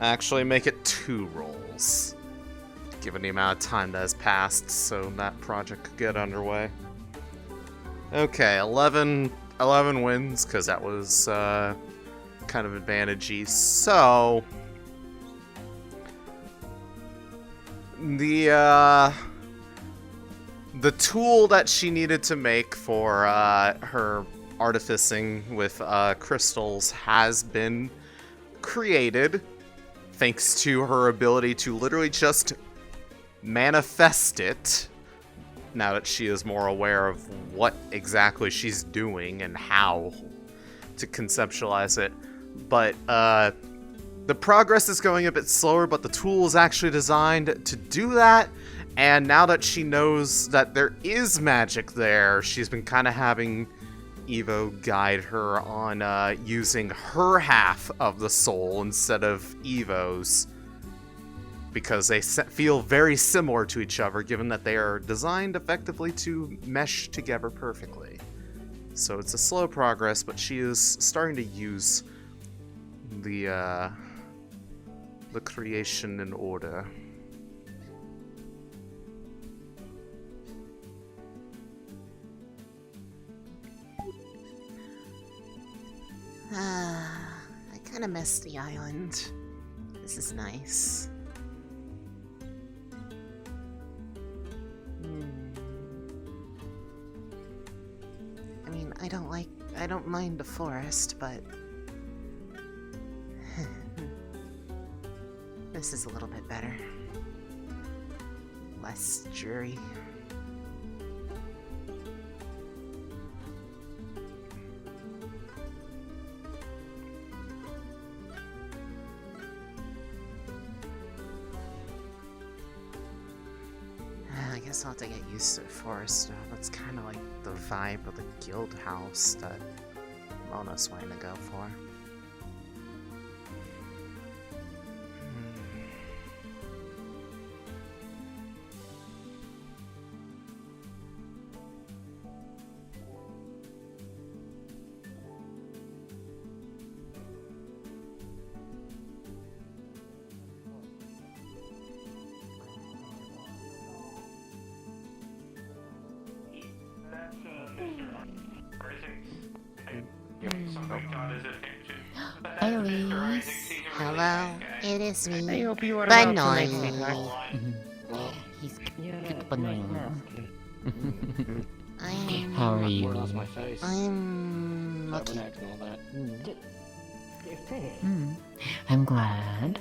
Actually, make it 2 rolls. Given the amount of time that has passed, so that project could get underway. Okay, 11 wins, because that was kind of advantage-y. So the tool that she needed to make for her artificing with crystals has been created, thanks to her ability to literally just manifest it, now that she is more aware of what exactly she's doing and how to conceptualize it. But the progress is going a bit slower, but the tool is actually designed to do that. And now that she knows that there is magic there, she's been kind of having Evo guide her on using her half of the soul instead of Evo's, because they feel very similar to each other, given that they are designed effectively to mesh together perfectly. So it's a slow progress, but she is starting to use the creation in order. I kind of miss the island. This is nice. I mean, I don't mind the forest, but this is a little bit better. Less dreary. I guess I'll have to get used to the forest stuff. That's kind of like the vibe of the guild house that Mona's wanting to go for. Hi, Elise. Hello, it is me. I hope you are Banoy. He's annoying. How are you? I'm lucky. I'm glad.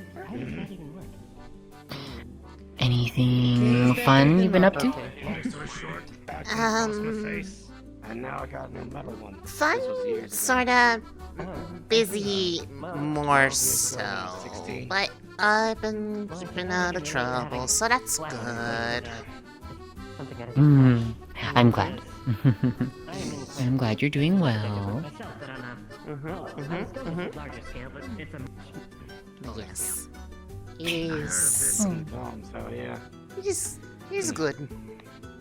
Anything fun you've been up to? And now I got no metal one. Fun, sorta busy, more so. But I've been keeping out of trouble, so that's good. I'm glad. I'm glad you're doing well. Yes. He's So yeah. he's good.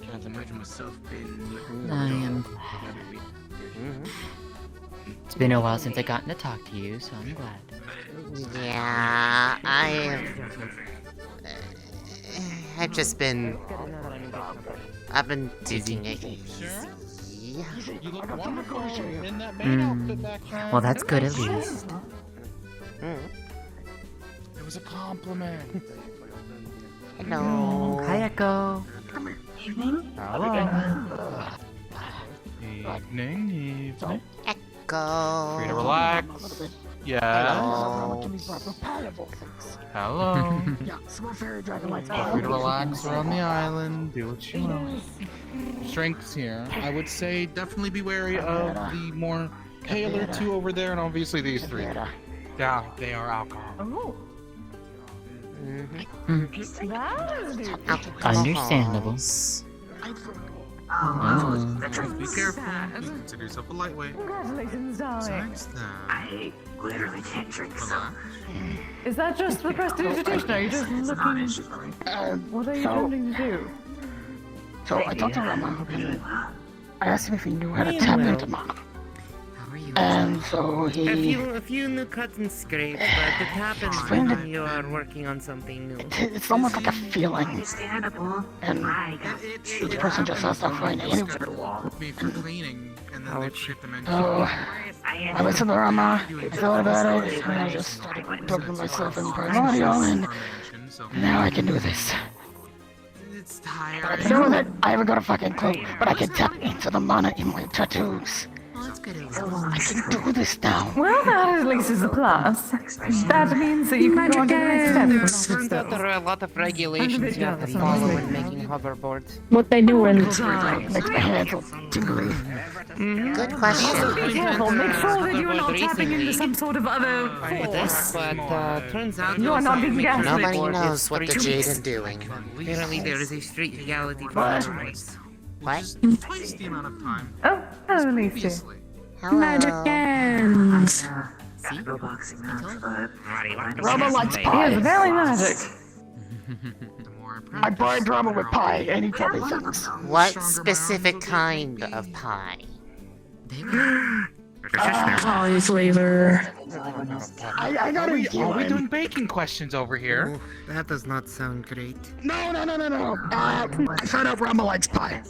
Can't imagine myself being. I am glad. It's been a while since I gotten to talk to you, so I'm glad. Yeah, I've just been. I've been taking it easy. You look wonderful in that main outfit back there. Well, that's good at least. It was a compliment. Hello. Hi, Echo. Hello. Evening. Echo. Free to relax. Yes. Hello. Free to relax around the island. Do what you want. Strengths here. I would say definitely be wary of the more paler two over there, and obviously these three. Yeah, they are alcohol. Understandable. Be careful. Consider yourself a lightweight. Congratulations, darling. I literally can't drink some. Is that just the prestidigitation? Are you just looking... what are you attempting to do? So I talked to Rama. I asked him if he knew how to tap into mana. How are you, And so A he... few new cuts and scrapes, but it happens when you are working on something new. It's almost like a feeling. And each person just has to find it. Me for cleaning, and then they forget to mention. So, I listened to Rama, I thought about it, and I just started programming myself in Primordial, and now I can do this. It's But tiring. to do that, I haven't got a fucking clue, but I can tap into the mana in my tattoos. I can do this now. Well, that at least is a plus. That means that you can go on to the next step. Turns out there are a lot of regulations you have to follow when making hoverboards. What they do in Makes my hands all tingly. Good question. Be careful. Make sure that you are not tapping into some sort of other force. But turns out You are not being gaslit. Nobody knows what the Jade is doing. apparently there is a street legality for hoverboards. What? Twice the amount of time Oh, hello, Lisa. previously. Hello. Roblox Rama likes He pie. is very magic. The more I bribed Rama with pie, and he told me things. What specific kind of pie? pie flavor. I got a Are we feeling. doing baking questions over here? That does not sound great. No. I found out Rama likes pie.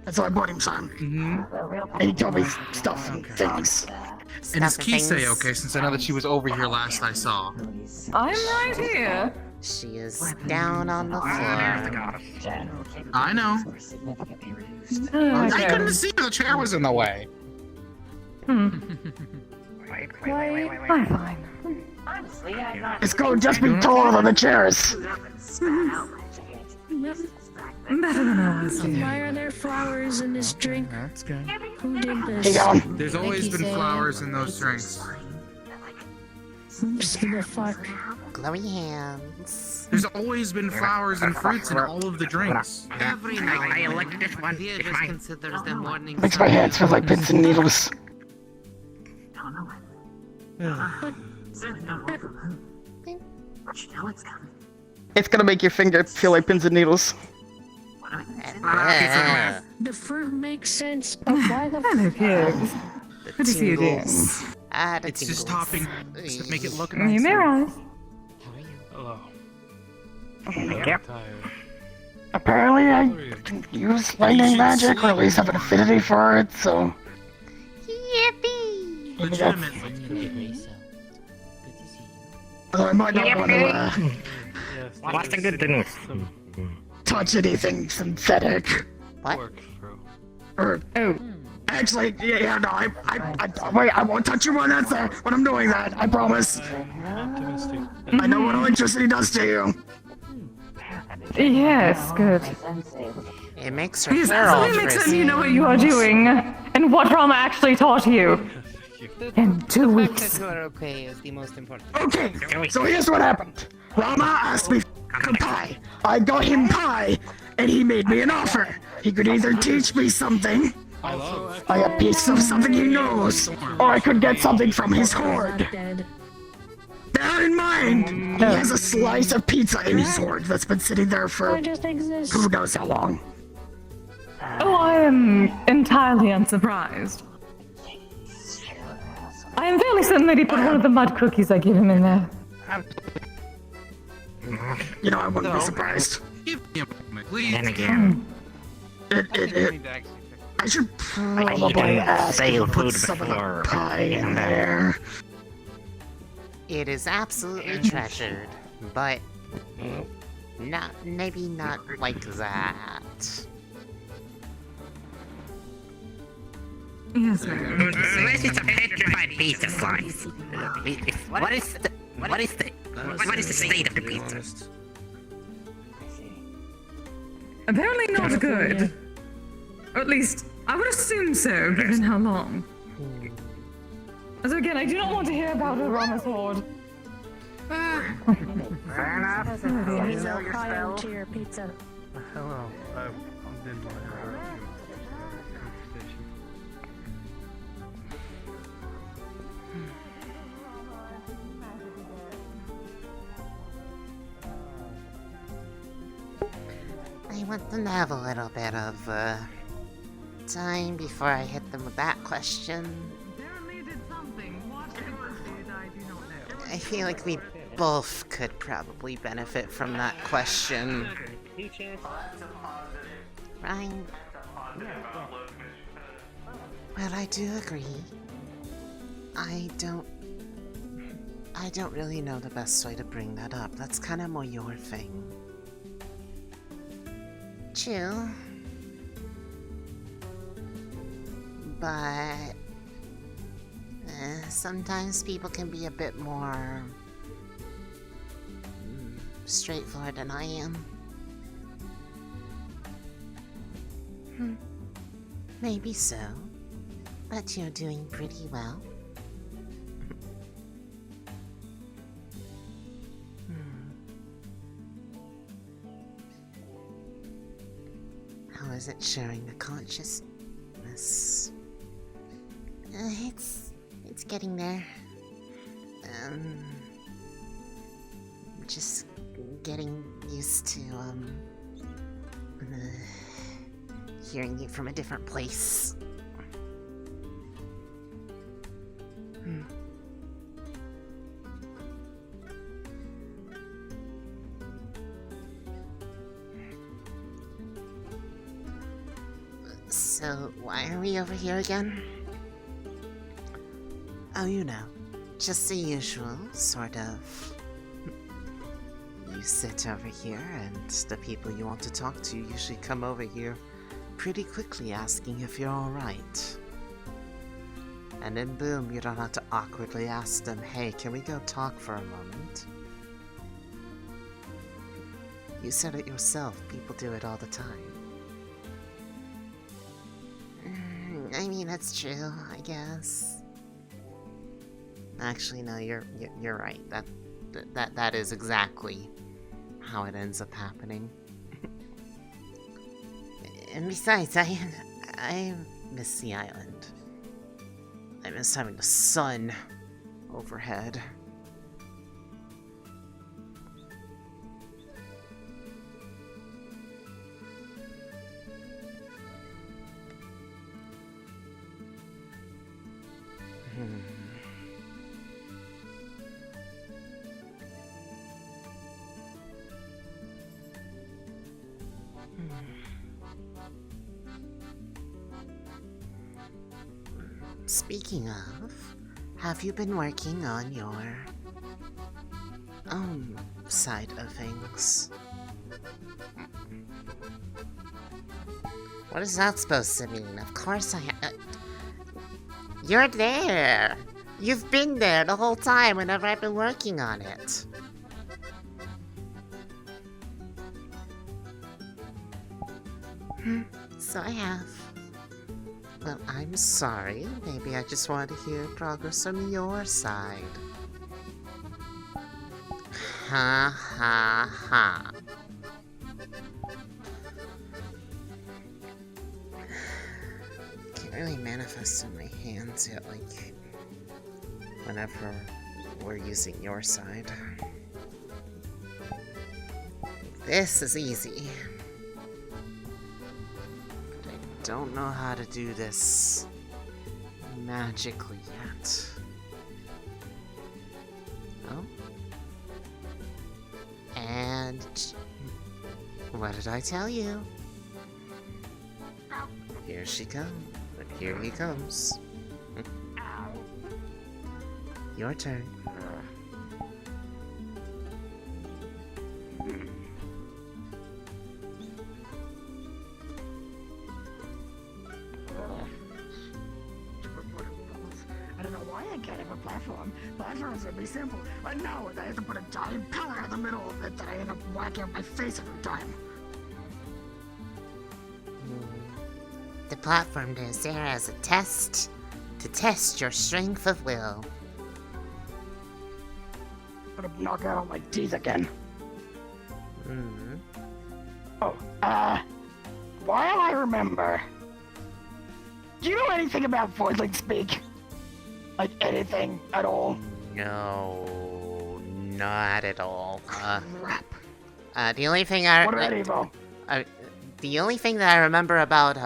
And so I bought him some. And he told me stuff and things. And is Stuff and Kisei things. okay, since I know that she was over here last I saw? I'm right here. She is down on the floor. I know. Oh, I okay. couldn't see her, the chair was in the way. I'm fine. It's going to just be taller than the chairs. Better than I was. Why are there flowers in this drink? That's good. Who did Hey, this? going. There's always been flowers in those drinks. Oops, the fuck. Glowy hands. There's always been flowers and fruits in all of the drinks. Every now and then, like this one, Dia just considers them morning Makes my hands feel like pins and needles. It's gonna make your finger feel like pins and needles. The fruit makes sense, but why the Hello, kids. The Good to see you, dear. tingles. Ah, the It's just tingles. topping to make it look You nice. may rise. Hello. Apparently, I can use lightning magic, or at least have an affinity for it, so. Yippee! Maybe that's. Good to see you. Although I might not want to What's the good news? touch anything synthetic. What? Or. Oh. Actually, yeah, no, wait, I won't touch you when when I'm doing that, I promise. I know what electricity does to you. Yes, good. It makes her Yes, hair all absolutely makes sense. frizzy. You know what you are doing, and what Rama actually taught you. In 2 The fact weeks. that you are okay is the most important. Okay, so here's what happened. Rama asked me for pie. I got him pie, and he made me an offer. He could either teach me something, like a piece of something he knows, or I could get something from his hoard. dead? Bear in mind, he has a slice of pizza in his hoard that's been sitting there for I just exist. who knows how long. Oh, I am entirely unsurprised. I am fairly certain that he put one of the mud cookies I gave him in there. You know, I wouldn't be surprised. Give me a moment, please. And again, I should probably ask if I put some of the pie in there. It is absolutely treasured, but maybe not like that. Yes, ma'am. unless it's a petrified pizza slice. What is the state of the pizza? Apparently not good. Or at least, I would assume so, given how long. So again, I do not want to hear about Rama's hoard. There's no pie to your pizza. Hello. I want them to have a little bit of time before I hit them with that question. I feel like we both could probably benefit from that question. Right? Well, I do agree. I don't really know the best way to bring that up. That's kind of more your thing. True. But sometimes people can be a bit more straightforward than I am. Maybe so, but you're doing pretty well. How is it sharing the consciousness? It's getting there. Just getting used to hearing you from a different place. So, why are we over here again? Oh, you know, just the usual, sort of. You sit over here, and the people you want to talk to usually come over here pretty quickly asking if you're alright. And then boom, you don't have to awkwardly ask them, hey, can we go talk for a moment? You said it yourself, people do it all the time. I mean, that's true, I guess. Actually, no, you're right. That is exactly how it ends up happening. And besides, I miss the island. I miss having the sun overhead. Speaking of, have you been working on your own side of things? What is that supposed to mean? Of course you're there! You've been there the whole time whenever I've been working on it. So I have. Well, I'm sorry. Maybe I just wanted to hear progress on your side. Ha ha ha. Can't really manifest in my hands yet, like whenever we're using your side. This is easy. Don't know how to do this magically yet. Oh. And what did I tell you? Here she comes. But here he comes. Your turn. I don't know why I can't have a platform. Platforms would be simple, but no, I have to put a giant pillar in the middle of it that I end up whacking up my face every time. The platform is there as a test, to test your strength of will. I'm gonna knock out all my teeth again. Mm-hmm. Oh, while I remember, do you know anything about Voidling speak? Like anything at all? No, not at all. Crap. The only thing I... What about Evo? The only thing that I remember about,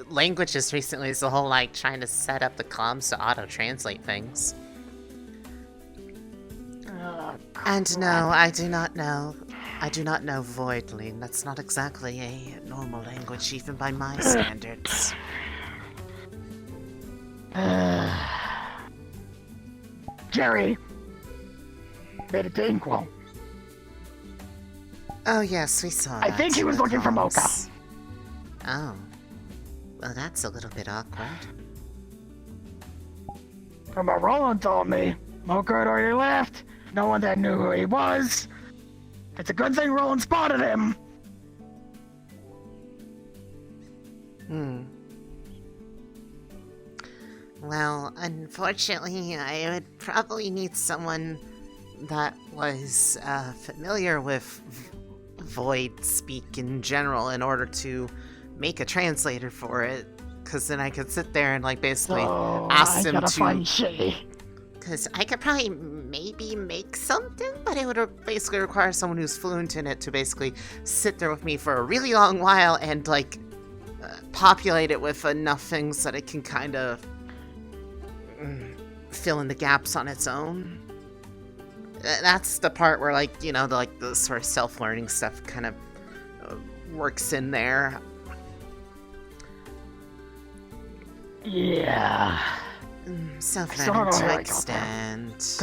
languages recently is the whole, like, trying to set up the comms to auto-translate things. And no, I do not know. I do not know Voidling. That's not exactly a normal language, even by my standards. Jerry made a Dinquil. Oh yes, we saw I that think he in was the looking for Mocha. comms. Oh. Well, that's a little bit awkward. From what Roland told me, Mocha had already left. No one that knew who he was. It's a good thing Roland spotted him. Well, unfortunately, I would probably need someone that was familiar with Void speak in general in order to make a translator for it. Because then I could sit there and, like, basically ask them to... find Shay. Because I could probably maybe make something, but it would basically require someone who's fluent in it to basically sit there with me for a really long while and, like, populate it with enough things that it can kind of fill in the gaps on its own. That's the part where, like, you know, the sort of self-learning stuff kind of works in there. Yeah. Self-learning to an extent.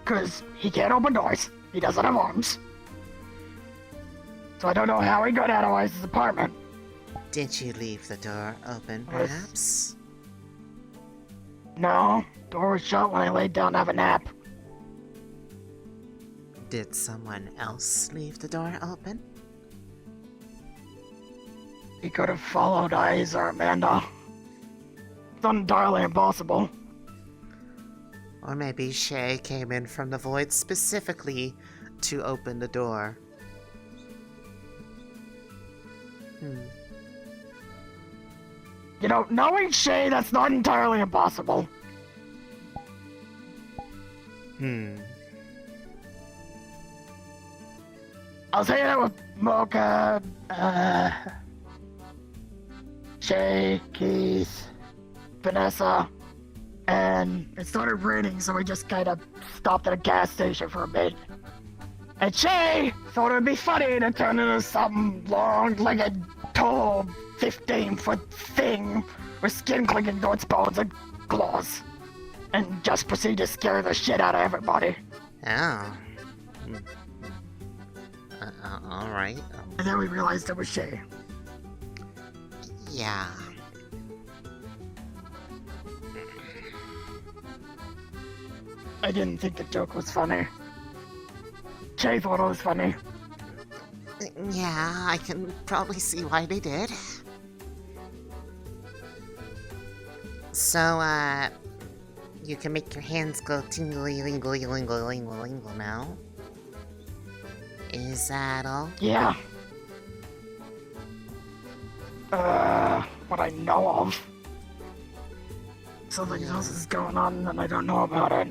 Because he can't open doors. He doesn't have arms. So I don't know how he got out of Ice's apartment. Did you leave the door open, perhaps? No, door was shut when I laid down to have a nap. Did someone else leave the door open? He could have followed Ice or Amanda. It's not entirely impossible. Or maybe Shay came in from the void specifically to open the door. You know, knowing Shay, that's not entirely impossible. I was hanging out with Mocha, Shay, Keith, Vanessa, and it started raining, so we just kind of stopped at a gas station for a bit. And Shay thought it would be funny to turn into some long-legged, tall, 15-foot thing with skin clinging to its bones and claws, and just proceed to scare the shit out of everybody. Oh. Alright. And then we realized it was Shay. Yeah. I didn't think the joke was funny. Shay thought it was funny. Yeah, I can probably see why they did. So, you can make your hands go tingly lingly lingly lingly lingly now. Is that all? Yeah. What I know of. Something else is going on and I don't know about it.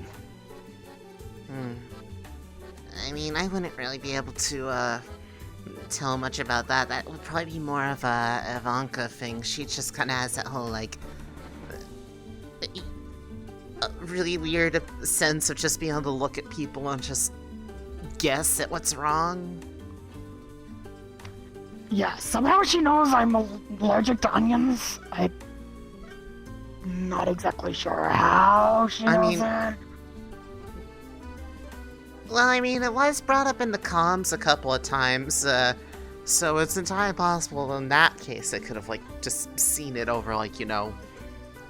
I mean, I wouldn't really be able to, tell much about that. That would probably be more of a Ivanka thing. She just kind of has that whole, like, a really weird sense of just being able to look at people and just guess at what's wrong. Yeah, somehow she knows I'm allergic to onions. I'm not exactly sure how she knows that. Well, I mean, it was brought up in the comms a couple of times, so it's entirely possible in that case it could have, like, just seen it over, like, you know,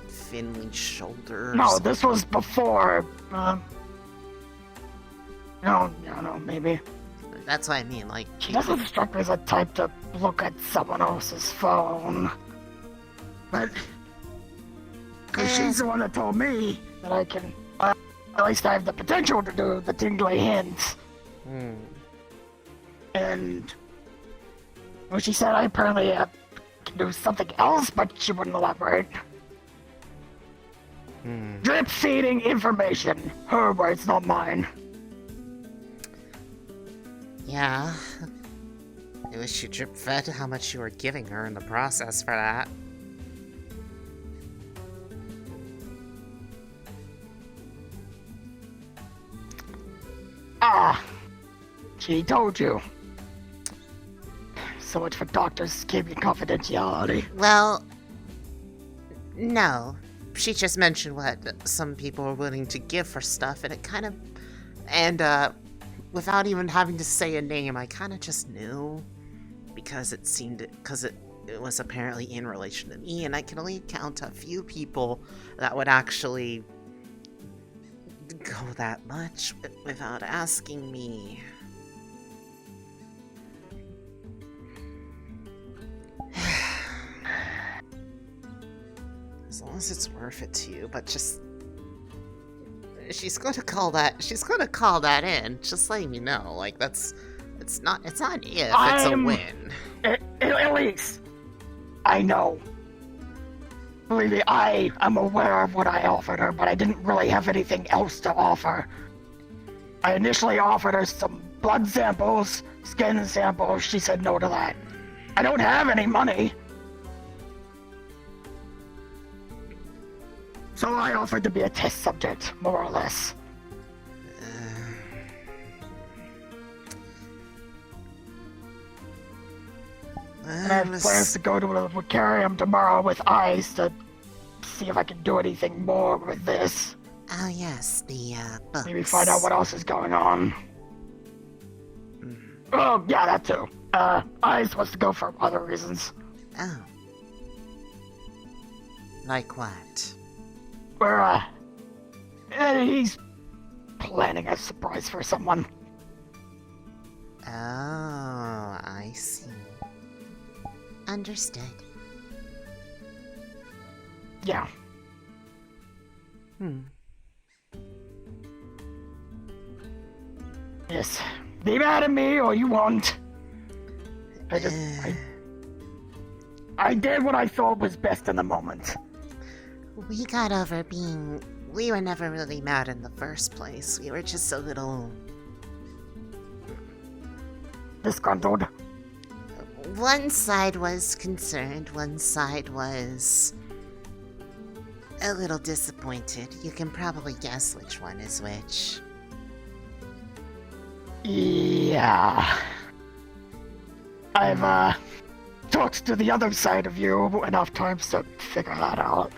Finley's shoulder. No, this was before, no, maybe. That's what I mean, like... She doesn't strike me as a type to look at someone else's phone. But... Because she's the one that told me that I can... at least I have the potential to do the tingly hints. And... well, she said I apparently can do something else, but she wouldn't elaborate. Drip feeding information. Her words, not mine. Yeah. I wish you drip fed how much you were giving her in the process for that. She told you. So much for doctors keeping confidentiality. Well, no. She just mentioned what some people are willing to give for stuff, and it kind of... And, without even having to say a name, I kind of just knew. Because it seemed... Because it was apparently in relation to me, and I can only count a few people that would actually go that much without asking me. As long as it's worth it to you, but just... She's going to call that in. Just letting you know, like, that's... It's not if, it's a win. Elise, I know. Believe me, I am aware of what I offered her, but I didn't really have anything else to offer. I initially offered her some blood samples, skin samples. She said no to that. I don't have any money. So I offered to be a test subject, more or less. And I have plans to go to the VRCRP tomorrow with eyes to see if I can do anything more with this. Oh yes, the books. Maybe find out what else is going on. Oh, yeah, that too. Eyes wants to go for other reasons. Oh. Like what? He's planning a surprise for someone. Oh, I see. Understood. Yeah. Yes. Be mad at me or you won't. I did what I thought was best in the moment. We got over being... We were never really mad in the first place. We were just a little... disgruntled. One side was concerned, one side was... a little disappointed. You can probably guess which one is which. Yeah. I've, talked to the other side of you enough times to figure that out.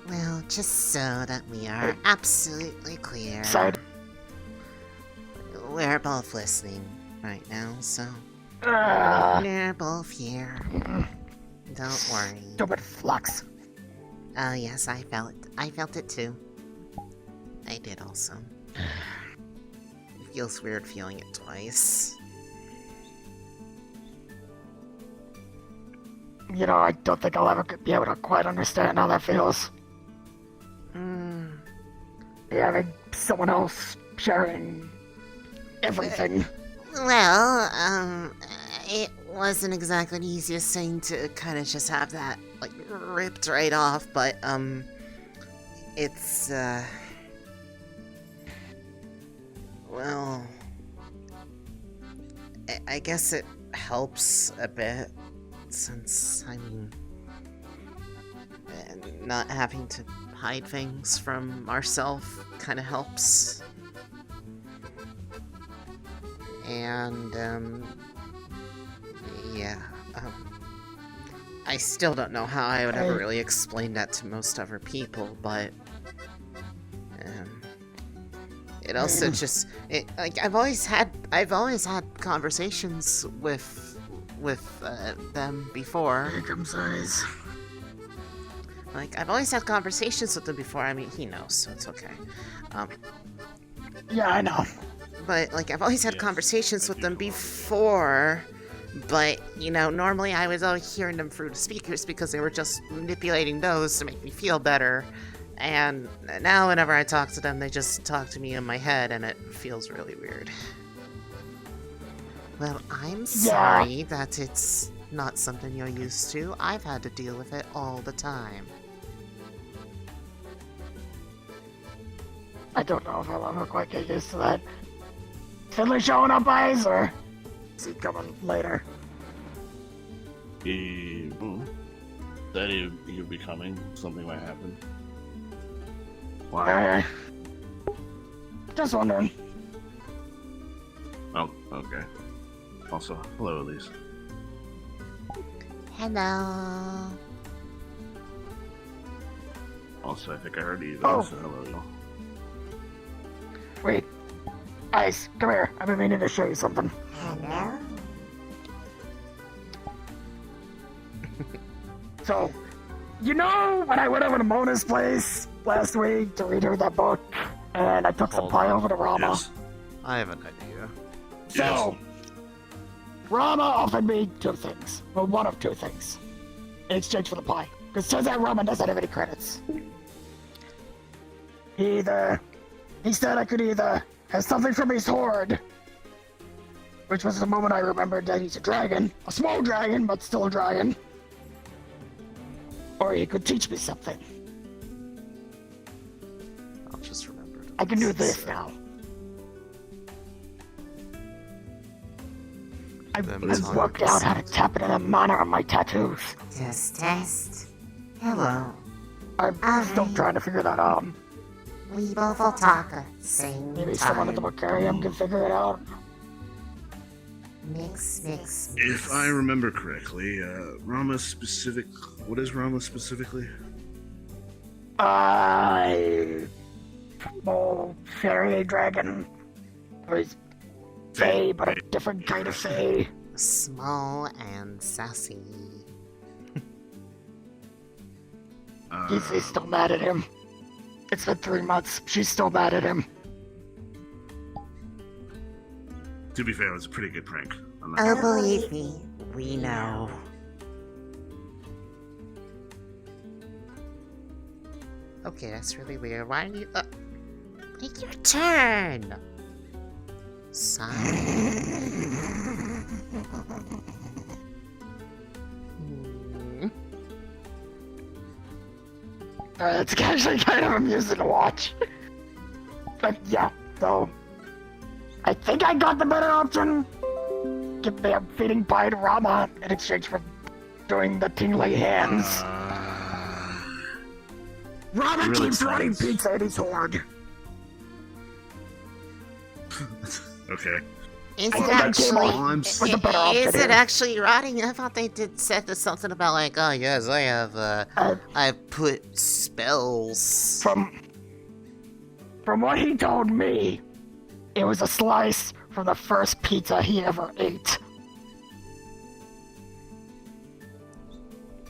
Well, just so that we are absolutely clear. Side. We're both listening right now, so... We're both here. Don't worry. Stupid flux. Oh yes, I felt it too. I did also. It feels weird feeling it twice. You know, I don't think I'll ever be able to quite understand how that feels. Having someone else sharing everything. Well, it wasn't exactly the easiest thing to kind of just have that, like, ripped right off, but, it's, well, I guess it helps a bit, since, I mean, not having to hide things from ourselves kind of helps. And, yeah, I still don't know how I would ever really explain that to most other people, but, it also just, like, I've always had conversations with them before. Here comes eyes. Like, I've always had conversations with them before. I mean, he knows, so it's okay. Yeah, I know. But, like, I've always had conversations with them before, but, you know, normally I was always hearing them through the speakers because they were just manipulating those to make me feel better. And now whenever I talk to them, they just talk to me in my head, and it feels really weird. Well, I'm sorry that it's not something you're used to. I've had to deal with it all the time. I don't know if I'll ever quite get used to that. Finley showing up, eyes, or is he coming later? That he'll be coming. Something might happen. Why? Just wondering. Oh, okay. Also, hello, Elise. Hello. Also, I think I heard Eva, Oh. so hello, y'all. Wait. Ice, come here. I've been meaning to show you something. Hello. So, you know when I went over to Mona's place last week to read her that book, and I took some pie over to Rama? Yes. I have an idea. So, Rama offered me two things. Well, one of two things. In exchange for the pie. Because turns out Rama doesn't have any credits. He said I could either have something from his horde, which was the moment I remembered that he's a dragon. A small dragon, but still a dragon. Or he could teach me something. I'll just remember. I can do this now. I've worked out how to tap into the mana of my tattoos. Test. Hello. I'm still trying to figure that out. We both will talk at the same Maybe someone at the Vocarium can figure it out. Mix. If I remember correctly, Rama specific. What is Rama specifically? Small fairy dragon. Or he's Fae, but a different kind of Fae. Small and sassy. He's still mad at him. It's been 3 months. She's still mad at him. To be fair, it was a pretty good prank. Oh, believe me, we know. Okay, that's really weird. Why are you... take your turn! It's actually kind of amusing to watch. But yeah, so... I think I got the better option. Give me a feeding pie to Rama in exchange for doing the tingly hands. Rama really keeps running sounds- pizza in his horde. Okay. Is I it think I came actually... on with the better option Is here. it actually rotting? I thought they said something about like, oh yes, I have, I put spells. From what he told me, it was a slice from the first pizza he ever ate.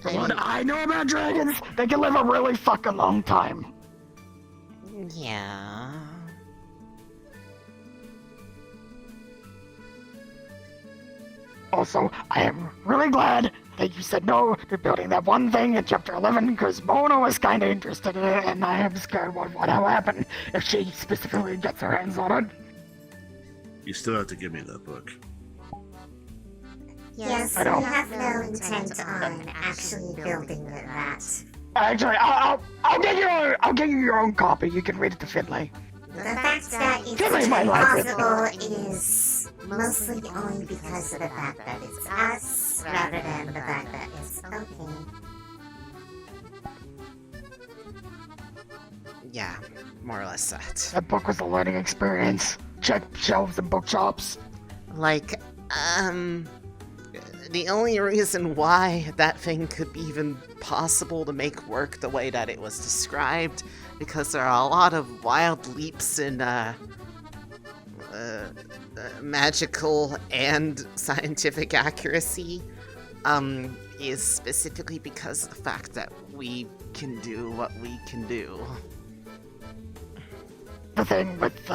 From what I know about dragons, they can live a really fucking long time. Yeah. Also, I am really glad that you said no to building that one thing in Chapter 11, because Mona was kinda interested in it, and I am scared what will happen if she specifically gets her hands on it. You still have to give me that book. Yes, I know. we have no intent on actually building that. Actually, I'll get you your own copy. You can read it to Finlay. The fact that it's Finlay might like it. possible is mostly only because of the fact that it's us, rather than the fact that it's okay. Yeah, more or less that. That book was a learning experience. Check shelves and bookshops. Like, the only reason why that thing could be even possible to make work the way that it was described, because there are a lot of wild leaps in, magical and scientific accuracy, is specifically because of the fact that we can do what we can do. The thing with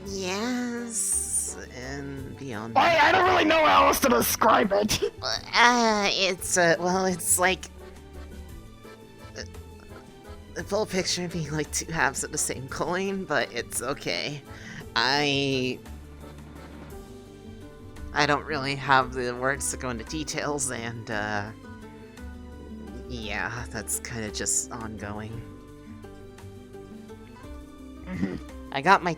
Yes, and beyond I don't really know how else to describe it. It's like the full picture being like two halves of the same coin, but it's okay. I don't really have the words to go into details, and yeah, that's kind of just ongoing. I got my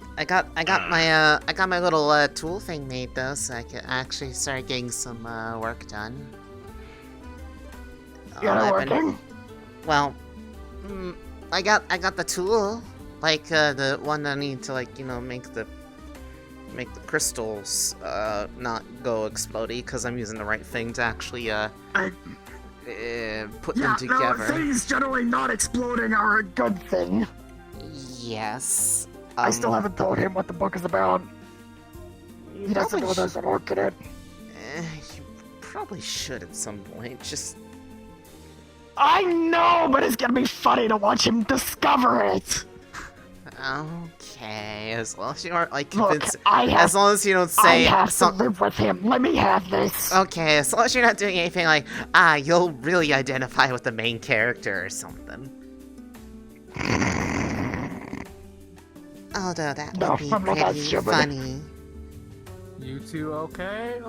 little tool thing made though, so I could actually start getting some work done. You got it working? Well, I got the tool. Like, the one that I need to, like, make the crystals, not go explodey, because I'm using the right thing to actually, put them together. No, things generally not exploding are a good thing. Yes. I still haven't told him what the book is about. He doesn't know there's an orc in it. You probably should at some point, just... I know, but it's gonna be funny to watch him discover it. Okay, as long as you aren't, like, Look, convinced... as long as you don't I say... have to live with him. Let me have this. Okay, as long as you're not doing anything like, you'll really identify with the main character or something. Although that would be pretty funny. You two okay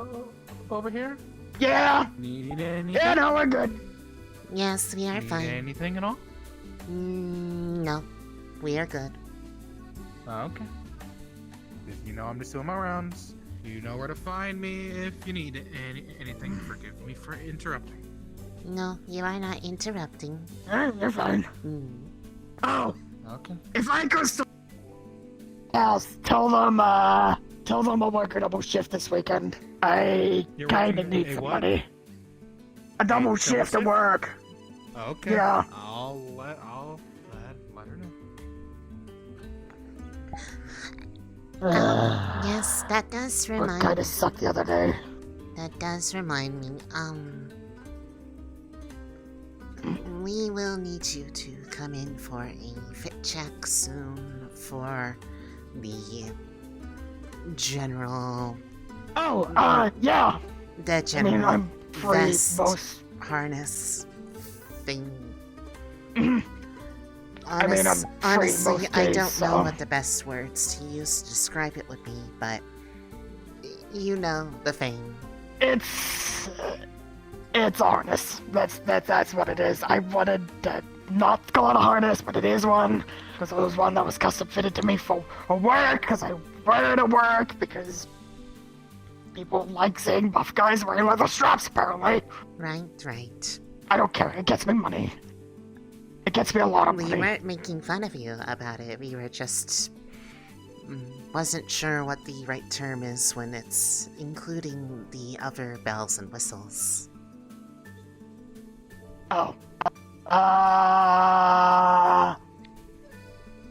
over here? Yeah. Need anything? Yeah, no, we're good. Yes, we are Need fine. anything at all? No, we are good. Okay. You know I'm just doing my rounds. You know where to find me if you need anything. Forgive me for interrupting. No, you are not interrupting. You're fine. Oh. Okay. If I could still... Yes, tell them I'll work a double shift this weekend. I kinda need some money. A double shift at work. Okay. Yeah. I'll let her know. Yes, that does remind Work kinda sucked the other day. That does remind me, we will need you to come in for a fit check soon for the general... yeah. The general I'm free vest most... harness thing. I'm free Honestly, most I days, don't know so... what the best words to use to describe it would be, but you know the thing. It's a harness. That's what it is. I wanted to not call it a harness, but it is one. Because it was one that was custom fitted to me for work, because I wear it at work, because people like seeing buff guys wearing leather straps, apparently. Right. I don't care. It gets me money. It gets me a lot of money. We weren't making fun of you about it. We were just... wasn't sure what the right term is when it's including the other bells and whistles. Oh.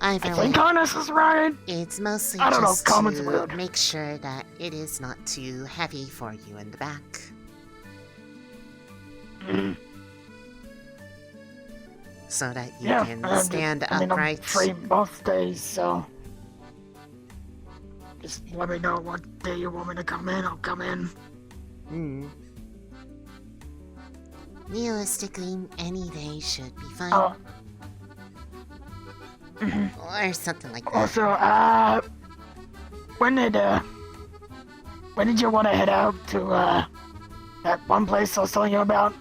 I think harness is right. It's mostly I don't know, just common's to weird. make sure that it is not too heavy for you in the back. So that you can stand upright. I'm free most days, so... Just let me know what day you want me to come in, I'll come in. Realistically, any day should be fine. Or something like that. Also, when did you want to head out to, that one place I was telling you about?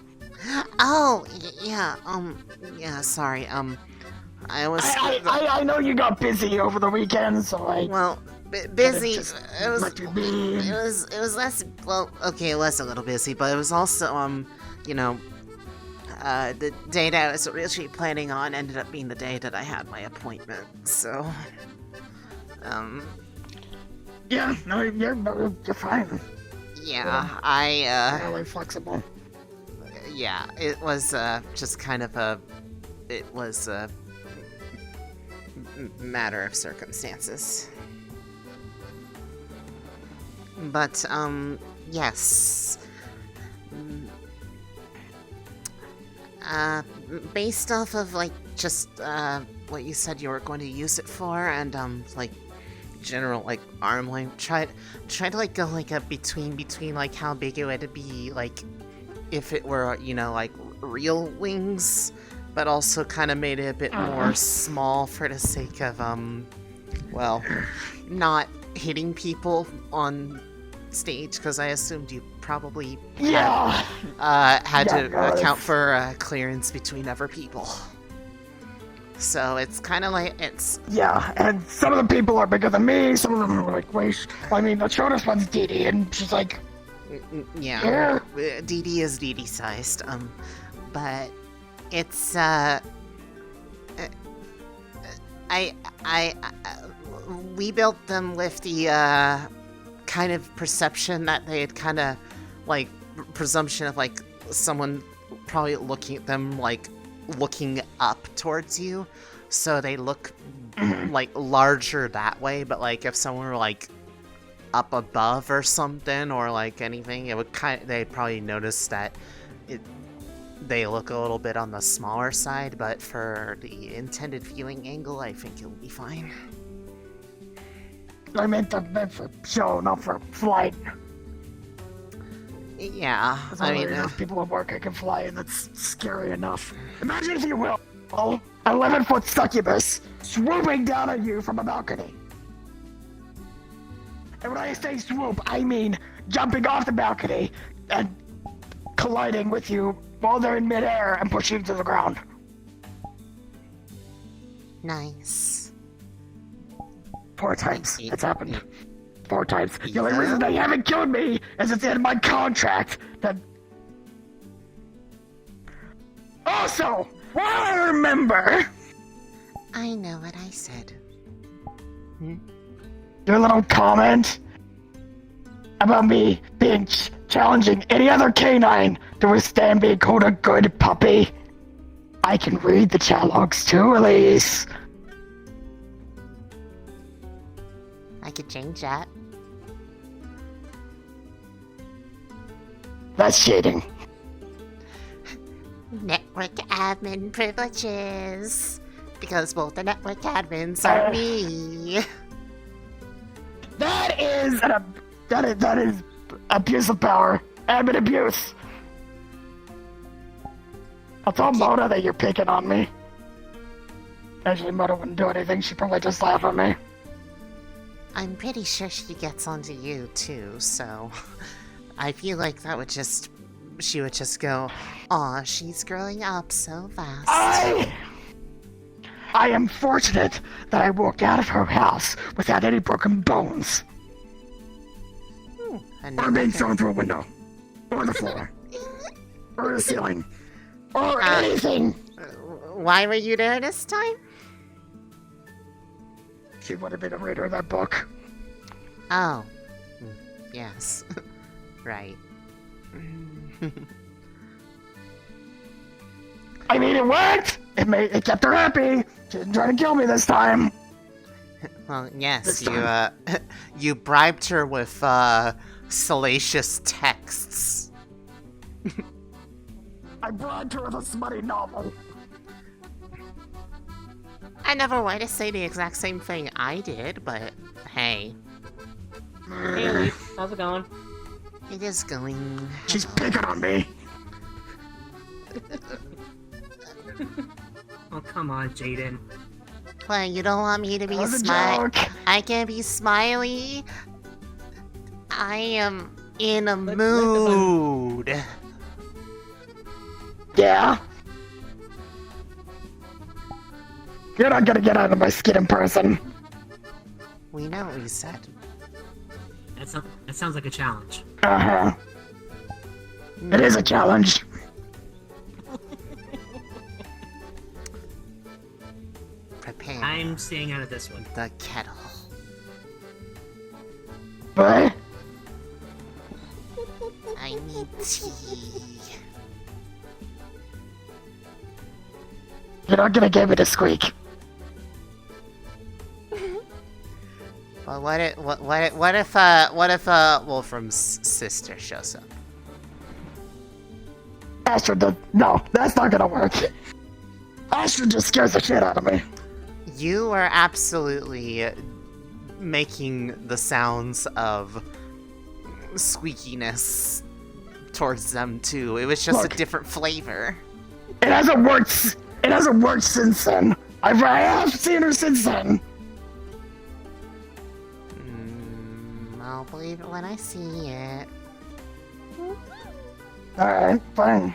Oh, yeah, sorry, I was... I know you got busy over the weekend, so Well, busy, it was less, well, okay, less a little busy, but it was also, the day that I was originally planning on ended up being the day that I had my appointment, so, Yeah, no, you're fine. Yeah, Really flexible. Yeah, it was, just kind of it was a matter of circumstances. But, yes. Based off of, like, just, what you said you were going to use it for, and, like, general, like, arm length, try to, like, go, like, a between, like, how big it would be, like, if it were, like, real wings, but also kind of made it a bit more small for the sake of, well, not hitting people on stage, because I assumed you probably had to account for clearance between other people. So it's kind of like, it's... Yeah, and some of the people are bigger than me, some of them are like, wait, I mean, the shortest one's Dee Dee, and she's like... Yeah, Dee Dee is Dee Dee sized, but it's, We built them with the kind of perception that they had kind of like presumption of like someone probably looking at them like looking up towards you, so they look like larger that way. But like if someone were like up above or something or like anything, it would they'd probably notice that they look a little bit on the smaller side. But for the intended viewing angle, I think it'll be fine. I meant for show, not for flight. Yeah, I mean, people at work I can fly, and that's scary enough. Imagine, if you will, an 11-foot succubus swooping down on you from a balcony. And when I say swoop, I mean jumping off the balcony and colliding with you while they're in midair and pushing you to the ground. Nice. 4 times it's happened. 4 times. The only reason they haven't killed me is it's in my contract. That. Also, while I remember, I know what I said. Your little comment about me being challenging any other canine to withstand being called a good puppy. I can read the chat logs too, Elise. I could change that. That's cheating. Network admin privileges. Because both the network admins are me. That is abuse of power. Admin abuse. I'll tell Mona that you're picking on me. Actually, Mona wouldn't do anything. She'd probably just laugh at me. I'm pretty sure she gets onto you too, so I feel like she would just go, "Aw, she's growing up so fast." I am fortunate that I walked out of her house without any broken bones. Or being thrown through a window. Or the floor. Or the ceiling. Or anything. Why were you there this time? She wanted me to read her that book. Oh. Yes. Right. I mean, it worked! It kept her happy! She didn't try to kill me this time! Well, yes, you bribed her with, salacious texts. I bribed her with a smutty novel. I never want to say the exact same thing I did, but hey. Hey, Elise, how's it going? It is going. She's picking on me. Oh, come on, Jaden. Well, you don't want me to be smiley. I can be smiley. I am in a mood. Yeah? You're not gonna get out of my skin in person. We know what you said. That sounds like a challenge. Uh-huh. It is a challenge. Prepare. I'm staying out of this one. The kettle. What? I need tea. You're not gonna get me to squeak. Well, what if Wolfram's sister shows up? Astrid, no, that's not gonna work. Astrid just scares the shit out of me. You are absolutely making the sounds of squeakiness towards them too. It was just a different flavor. It hasn't worked. It hasn't worked since then. I have seen her since then. I'll believe it when I see it. Alright, fine.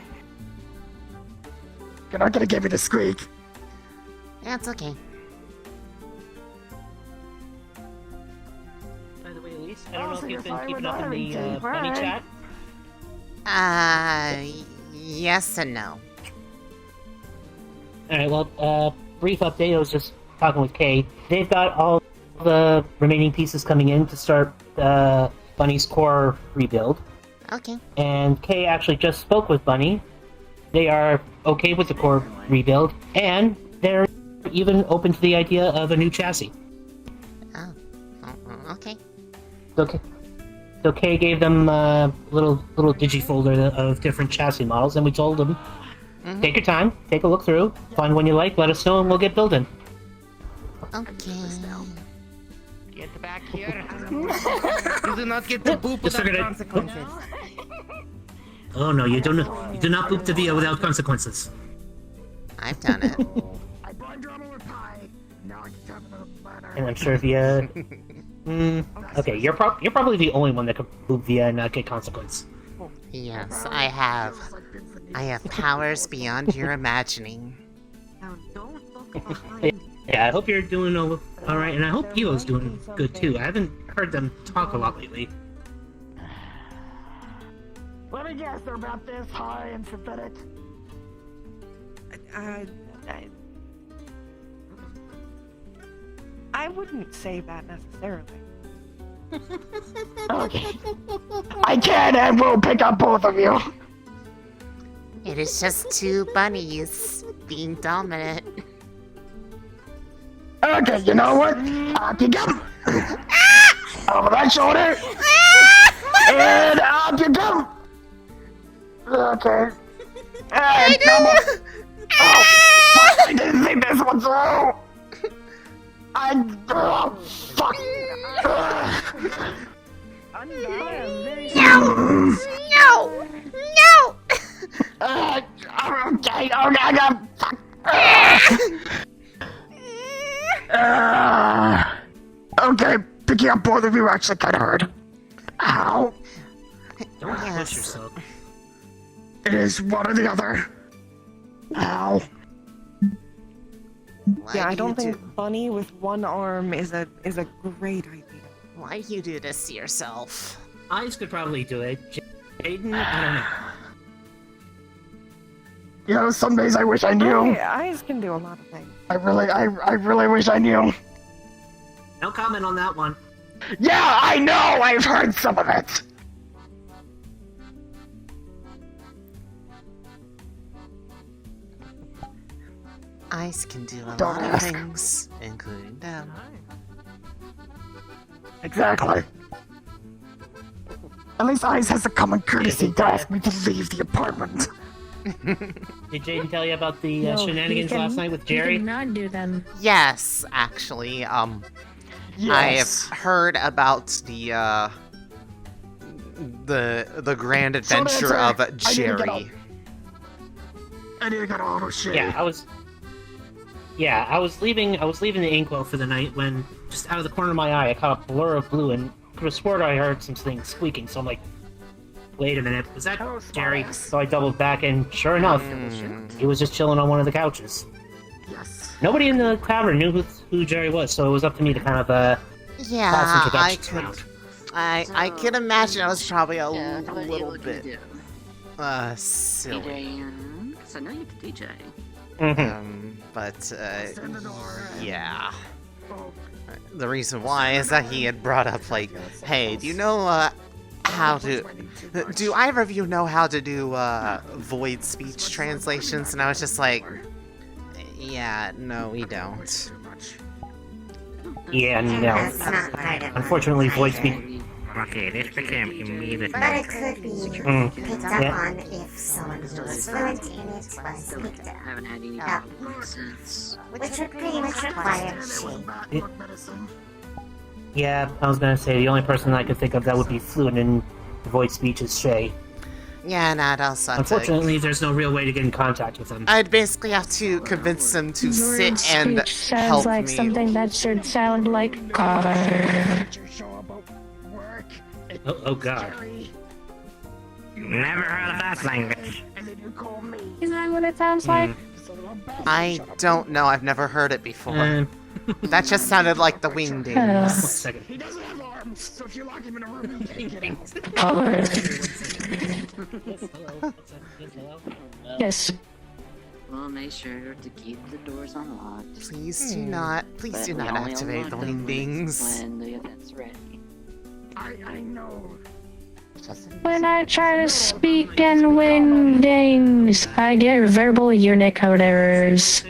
You're not gonna get me to squeak. That's okay. By the way, Elise, I don't know if you've been keeping up in the bunny chat. Yes and no. Alright, well, brief update. I was just talking with Kay. They've got all the remaining pieces coming in to start Bunny's core rebuild. Okay. And Kay actually just spoke with Bunny. They are okay with the core rebuild, and they're even open to the idea of a new chassis. Oh, okay. Okay. So Kay gave them a little digifolder of different chassis models, and we told them, take your time, take a look through, find one you like, let us know, and we'll get building. Okay. Get back here. You do not get to boop without consequences. Oh no, you do not boop the VIA without consequences. I've done it. And I'm sure VIA... okay, you're probably the only one that can boop VIA and not get consequence. Yes, I have. I have powers beyond your imagining. Now don't look behind. Yeah, I hope you're doing alright, and I hope Evo's doing good too. I haven't heard them talk a lot lately. Let me guess, they're about this high and synthetic. I wouldn't say that necessarily. Okay. I can and will pick up both of you. It is just two bunnies being dominant. Okay, you know what? Up you go. Over that shoulder. And up you go. Okay. And come on. Oh, fuck, I didn't think this one through. Oh, fuck. No! No! No! Okay, fuck. Okay, picking up both of you actually kind of hurt. Ow. Don't push yourself. It is one or the other. Ow. Yeah, I don't think Bunny with one arm is a great idea. Why do you do this to yourself? Eyes could probably do it. Jaden, I don't know. You know, some days I wish I knew. Eyes can do a lot of things. I really wish I knew. No comment on that one. Yeah, I know! I've heard some of it! Eyes can do a Don't lot ask. of things, including them. Exactly. At least Eyes has the common courtesy to ask me to leave the apartment. Did Jaden tell you about the No, shenanigans you can- last night with You Jerry? cannot do them. Yes, actually, I have heard about the grand adventure of Jerry. I need to get all this shit. Yeah, I was leaving the inkwell for the night when, just out of the corner of my eye, I caught a blur of blue and could have sworn I heard some things squeaking, so I'm like, wait a minute, was that Jerry? So I doubled back and sure enough, he was just chilling on one of the couches. Yes. Nobody in the tavern knew who Jerry was, so it was up to me to kind of pass introductions around. I can imagine I was probably a little bit silly. So now you can DJ. But yeah. The reason why is that he had brought up like, hey, do you know how to? Do either of you know how to do void speech translations? And I was just like, yeah, no, we don't. Yeah, no. Unfortunately, voice speak. Okay, this became immediate. But it could be picked up on if someone who is fluent in it was picked up. Haven't had any Which would pretty much require shape. Yeah, I was gonna say the only person I could think of that would be fluent in voice speech is Shay. Yeah, nah, I'll suck. Unfortunately, there's no real way to get in contact with him. I'd basically have to convince him to Word sit and speech sounds help like me. something that should sound like catered. Oh god. Never heard of that language. Is that what it sounds like? I don't know. I've never heard it before. That just sounded like the wingdings. One second. He doesn't have arms, so if you lock him in a room, he can't get out. Catered. Yes. We'll make sure to keep the doors unlocked. Please do not activate the wingdings. When the event's ready. I know. When I try to speak in wingdings, I get verbal Unicode errors.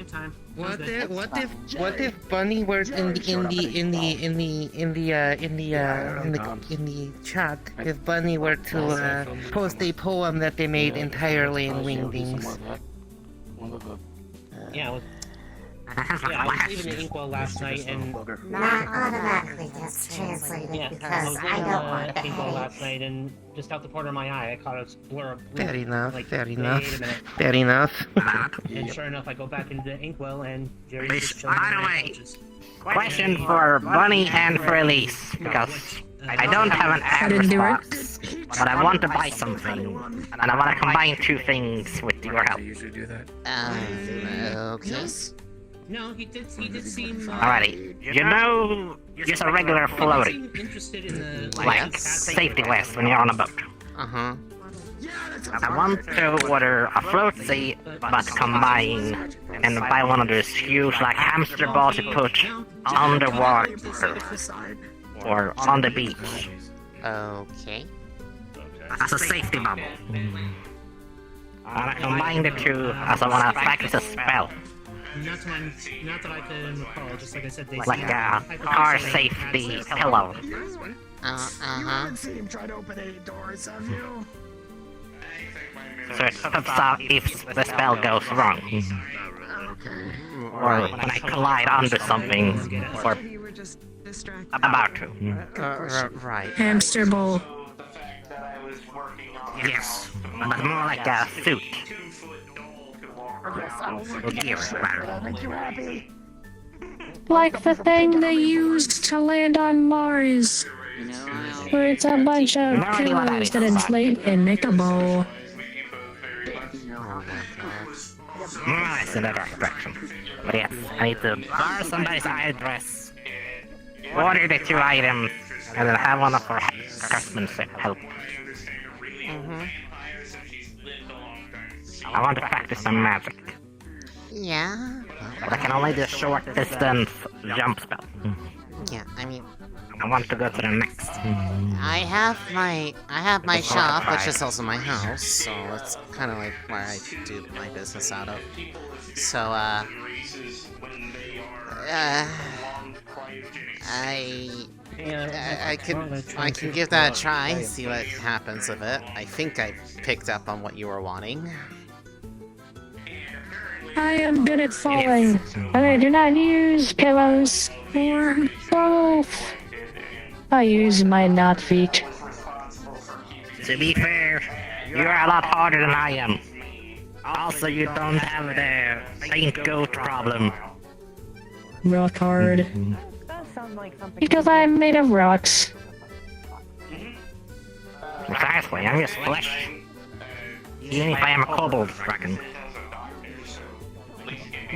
What if Bunny were in the chat? If Bunny were to post a poem that they made entirely in wingdings. Yeah, I was leaving the inkwell last night and... Not automatically gets translated because I don't want to inkwell last night and just out the corner of my eye I caught a blur of blue. Fair enough, Like, fair wait enough, a minute. fair enough. And sure enough, I go back into the inkwell and Jerry's Please, just showing by me the my way, coaches. question for Bunny and for Elise, because I don't have an address box, but I want to buy something, and I want to combine two things with your help. Okay. No, he did seem... Alrighty, you know, just a regular floaty, interested in the... like safety vest when you're on a boat. Uh-huh. I want to order a floaty, but combine and buy one of those huge like hamster balls you put underwater or on the beach Okay. as a safety bubble. I combine the two as I want to practice a spell, Not that I can recall, just like I said, they like a car safety pillow. Uh-huh. See him try to open any doors, have you? So it puts out if the spell goes wrong. Or when I collide onto something, or about to. Right. Hamster ball. Yes, but more like a suit. Or gear, rather. Make you happy? Like the thing they used to land on Mars. Where it's a bunch of pillows that inflate and make a ball. It's in that direction. But yes, I need to borrow somebody's address, order the two items, and then have one for craftsmanship help. I want to practice some magic, Yeah. but I can only do short distance jump spell. Yeah, I mean, I want to go to the next. I have my shop, which is also my house, so it's kind of like where I do my business out of. So, I can give that a try and see what happens with it. I think I picked up on what you were wanting. I am good at falling, but I do not use pillows or both. I use my not feet. To be fair, you're a lot harder than I am. Also, you don't have the faint goat problem. Rock hard. Because I'm made of rocks. Precisely, I'm just flesh. Even if I am a kobold dragon.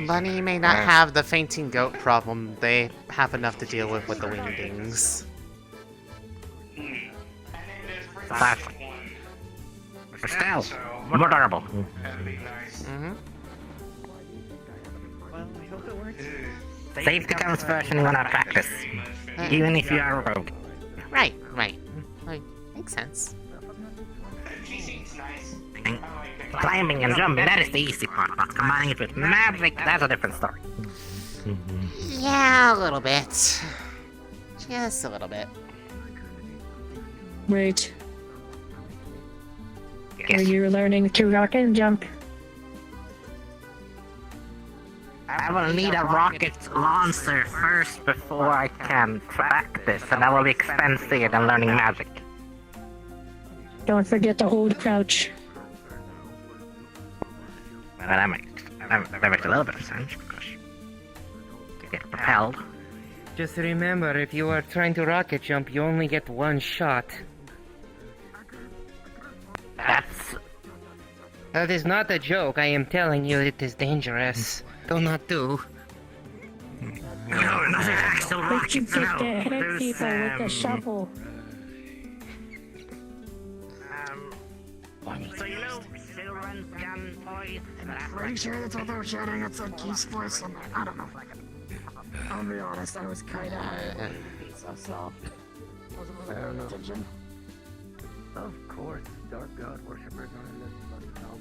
Bunny may not have the fainting goat problem. They have enough to deal with the wingdings. Precisely. But still, more durable. Safety comes first when I practice. Even if you are a rogue. Right. Makes sense. And climbing and jumping, that is the easy part, but combining it with magic, that's a different story. Yeah, a little bit. Just a little bit. Right. Yes. Are you learning to rock and jump? I will need a rocket launcher first before I can practice, and that will be expensive than learning magic. Don't forget to hold crouch. Well, that makes a little bit of sense, because you get propelled. Just remember, if you are trying to rocket jump, you only get one shot. That is not a joke. I am telling you, it is dangerous. Do not do. No, nothing actual But you rockets, get no. to hit There's, people with a shovel. So you know, children can toys I'm pretty sure that's what they were shouting. It's like Keith's voice on that. I don't know. I'll be honest, I was kind of high. So. Wasn't really paying attention. Of course, dark god worshippers are in this bloody town.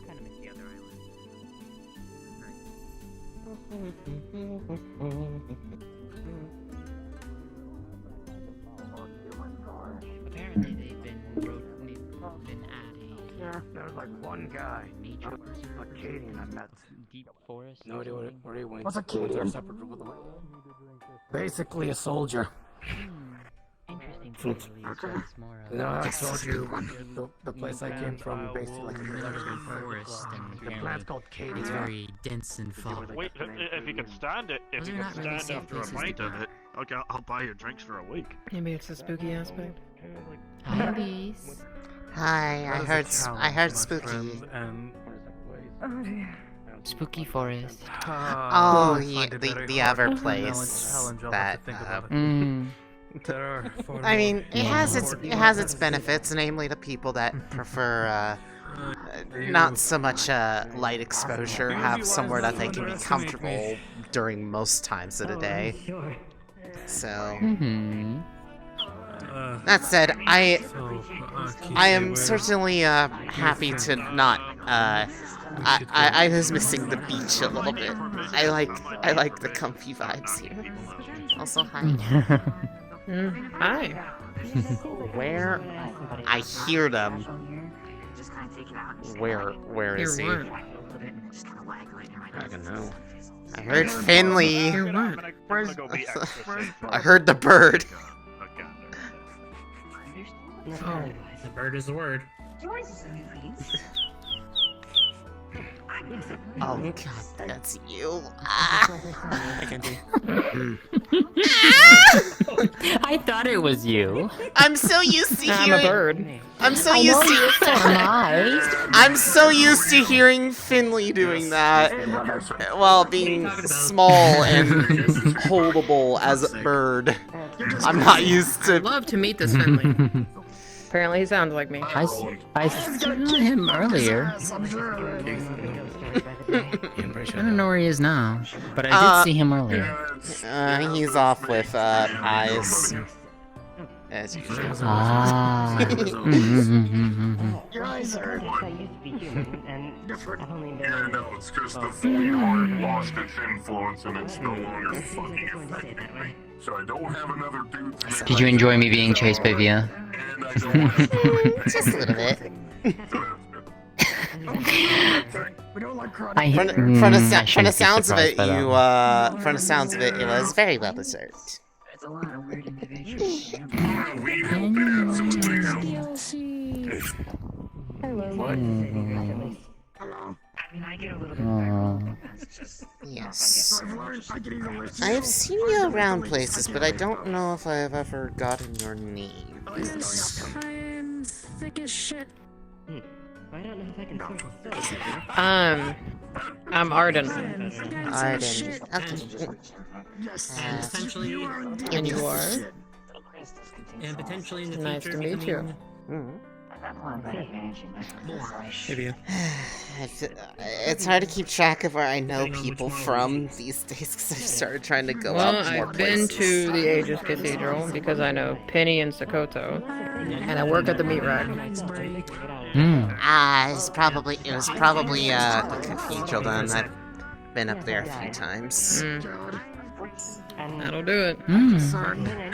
Kind of miss the other island. Apparently they've been adding. Yeah, there was like one guy, a Cadian I met. Deep forest. No idea what he went. What's a Cadian? Basically a soldier. Interesting. More of No, I told you the place I came from, basically like a forest, and the plant's called Cadian. it's very dense and fog. Wait, if you can stand it, if Those you are can not really stand safe after a places pint to of go. it, okay, I'll buy you drinks for a week. Maybe it's the spooky aspect. Hi, Elise. Hi, I heard spooky. Oh dear. Spooky forest. Oh, the other place that. I mean, it has its benefits, namely the people that prefer not so much light exposure have somewhere that they can be comfortable during most times of the day. So. That said, I am certainly happy to not. I was missing the beach a little bit. I like the comfy vibes here. Also, hi. Hi. Where? I hear them. Where is he? I don't know. I heard Finley. I heard the bird. Oh, the bird is the word. Oh god, that's you. I thought it was you. I'm so used to hearing. I'm a bird. I'm so used to. I'm so used to hearing Finley doing that while being small and holdable as a bird. I'm not used to. I'd love to meet this Finley. Apparently, he sounds like me. I saw him earlier. I don't know where he is now, but I did see him earlier. He's off with eyes. As usual. Ah. Yeah, no, it's just the fully heart lost its influence and it's no longer fucking effective. So I don't have another dude to Did you enjoy me being chased by Via? Just a little bit. From the sounds of it, it was very well deserved. It's a lot of weird individuals. Yes. I have seen you around places, but I don't know if I have ever gotten your name. I'm thick as shit. I don't know if I can sort this I'm Arden. Arden. Essentially, And you are? and potentially in the Nice future. to meet you. Maybe. It's hard to keep track of where I know people from these days because I've started trying to go Well, out more I've been places. to the Aegis Cathedral because I know Penny and Sokoto, and I work at the meat rack. It was probably the cathedral then. I've been up there a few times. That'll do it. Once again,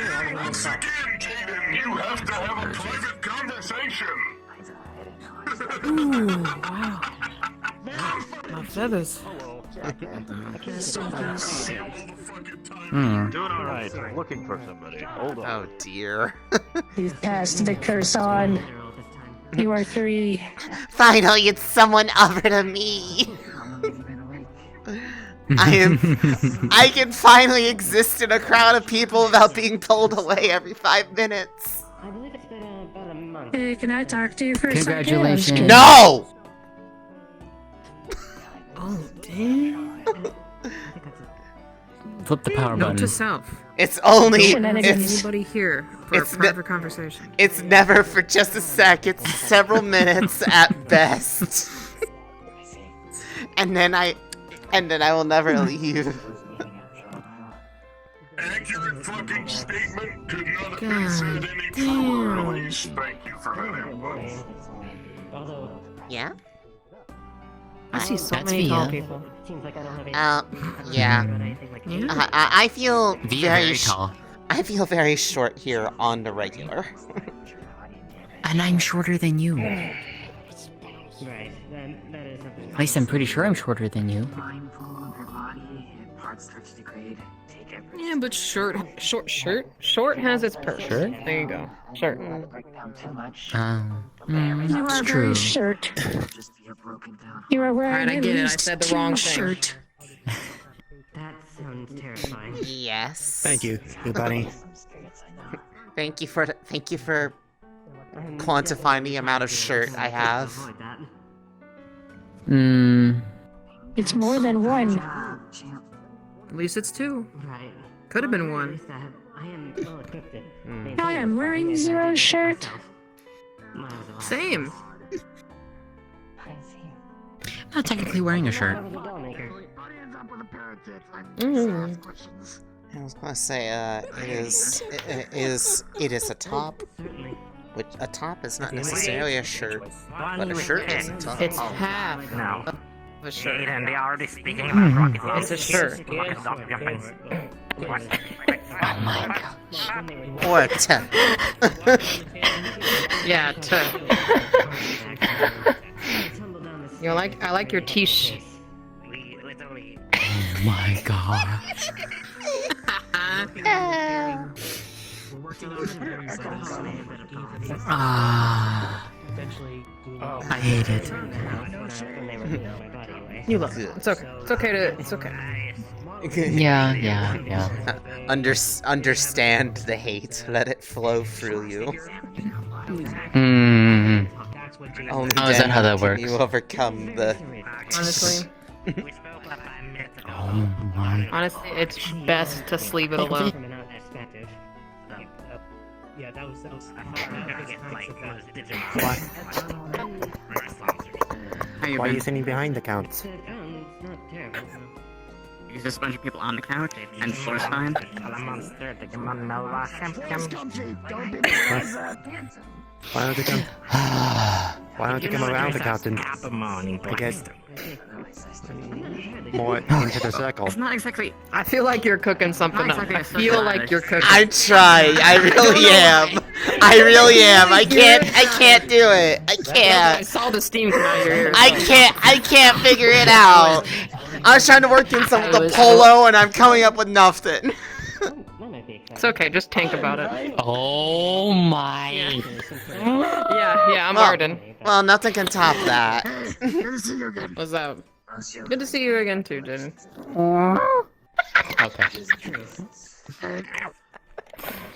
you have to have a private conversation. Ooh, wow. My feathers. Doing alright. Looking for somebody. Hold on. Oh dear. You've passed the curse on. You are 3. Finally, it's someone other than me. I can finally exist in a crowd of people without being pulled away every 5 minutes. I believe it's been about a month. Hey, can I talk to you for a second? Congratulations. No! Oh, damn. Flip the power Note button. to self. It's only Anybody here for a it's private conversation. It's never for just a sec. It's several minutes at best. And then I will never leave. Accurate fucking statement could not have been said any truer, Elise. Thank you for that input. Yeah? I see so That's many tall Via. people. Seems like I don't have any. Yeah. I feel Via very tall. I feel very short here on the regular. And I'm shorter than you. Right, that is something. At least I'm pretty sure I'm shorter than you. Yeah, but short has its perks. Shirt? There you go. Shirt. You It's are true. very short. You are wearing Alright, I at get it. I least said the 2 wrong thing. shirt. That sounds terrifying. Yes. Thank you, good buddy. Thank you for quantifying the amount of shirt I have. It's more than 1. At least it's 2. Right. Could have been 1. I am well equipped. I am wearing 0 shirt. Same. I'm not technically wearing a shirt. I was gonna say, it is a top. Which a top is not necessarily a shirt, but a shirt is a top. It's half No. of a shirt. Aiden, they are already speaking about rocket It's a shirt. What? Oh my god. What? Yeah, I like your t-shirt. Oh my god. I hate it. You look. It's okay. It's okay. Yeah. Understand the hate. Let it flow through you. Only How is that then how that can works? you overcome the... Honestly. Oh my. Honestly, it's best to leave it alone. Yeah, that was Why are you sitting behind the couch? Is this a bunch of people on the couch and floor's fine? Why don't you come? Why don't you come around the couch and get more into the circle? It's not exactly. I feel like you're cooking something up. I feel like you're cooking. I try. I really am. I can't do it. I can't. I saw the steam come out of your ears. I can't figure it out. I was trying to work in some of the polo and I'm coming up with nothing. It's okay, just tank about it. Oh my. Yeah, I'm Arden. Well, nothing can top that. What's up? Good to see you again too, Jen. Okay.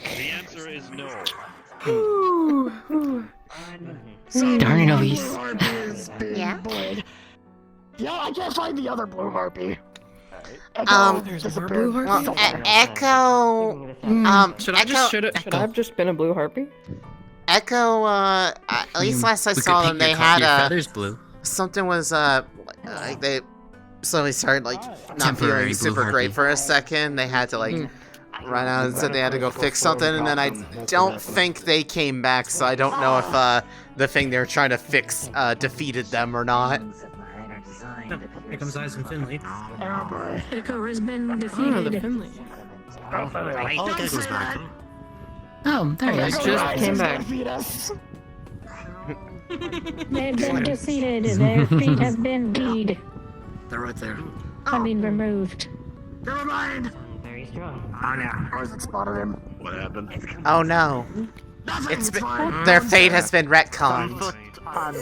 The answer is no. Darn it, Elise. Yeah? Yeah, I can't find the other blue harpy. There's more blue harpy. Well, Echo. Should I have just been a blue harpy? Echo. At least last I We saw could them, paint they had your a feathers blue. something was like they slowly started like not Temporary feeling blue super harpy. great for a second. They had to like run out and said they had to go fix something, and then I don't think they came back, so I don't know if the thing they were trying to fix defeated them or not. Here comes Eyes and Finley. Echo has been Oh, the defeated. Finley. Oh, there he I is. just came back. They've been defeated. Their feet have been keyed. They're right there. I mean, removed. Never mind. Very strong. Oh no. Isaac spotted him. What happened? Oh no, Nothing. It's fine. their fate has been retconned. Why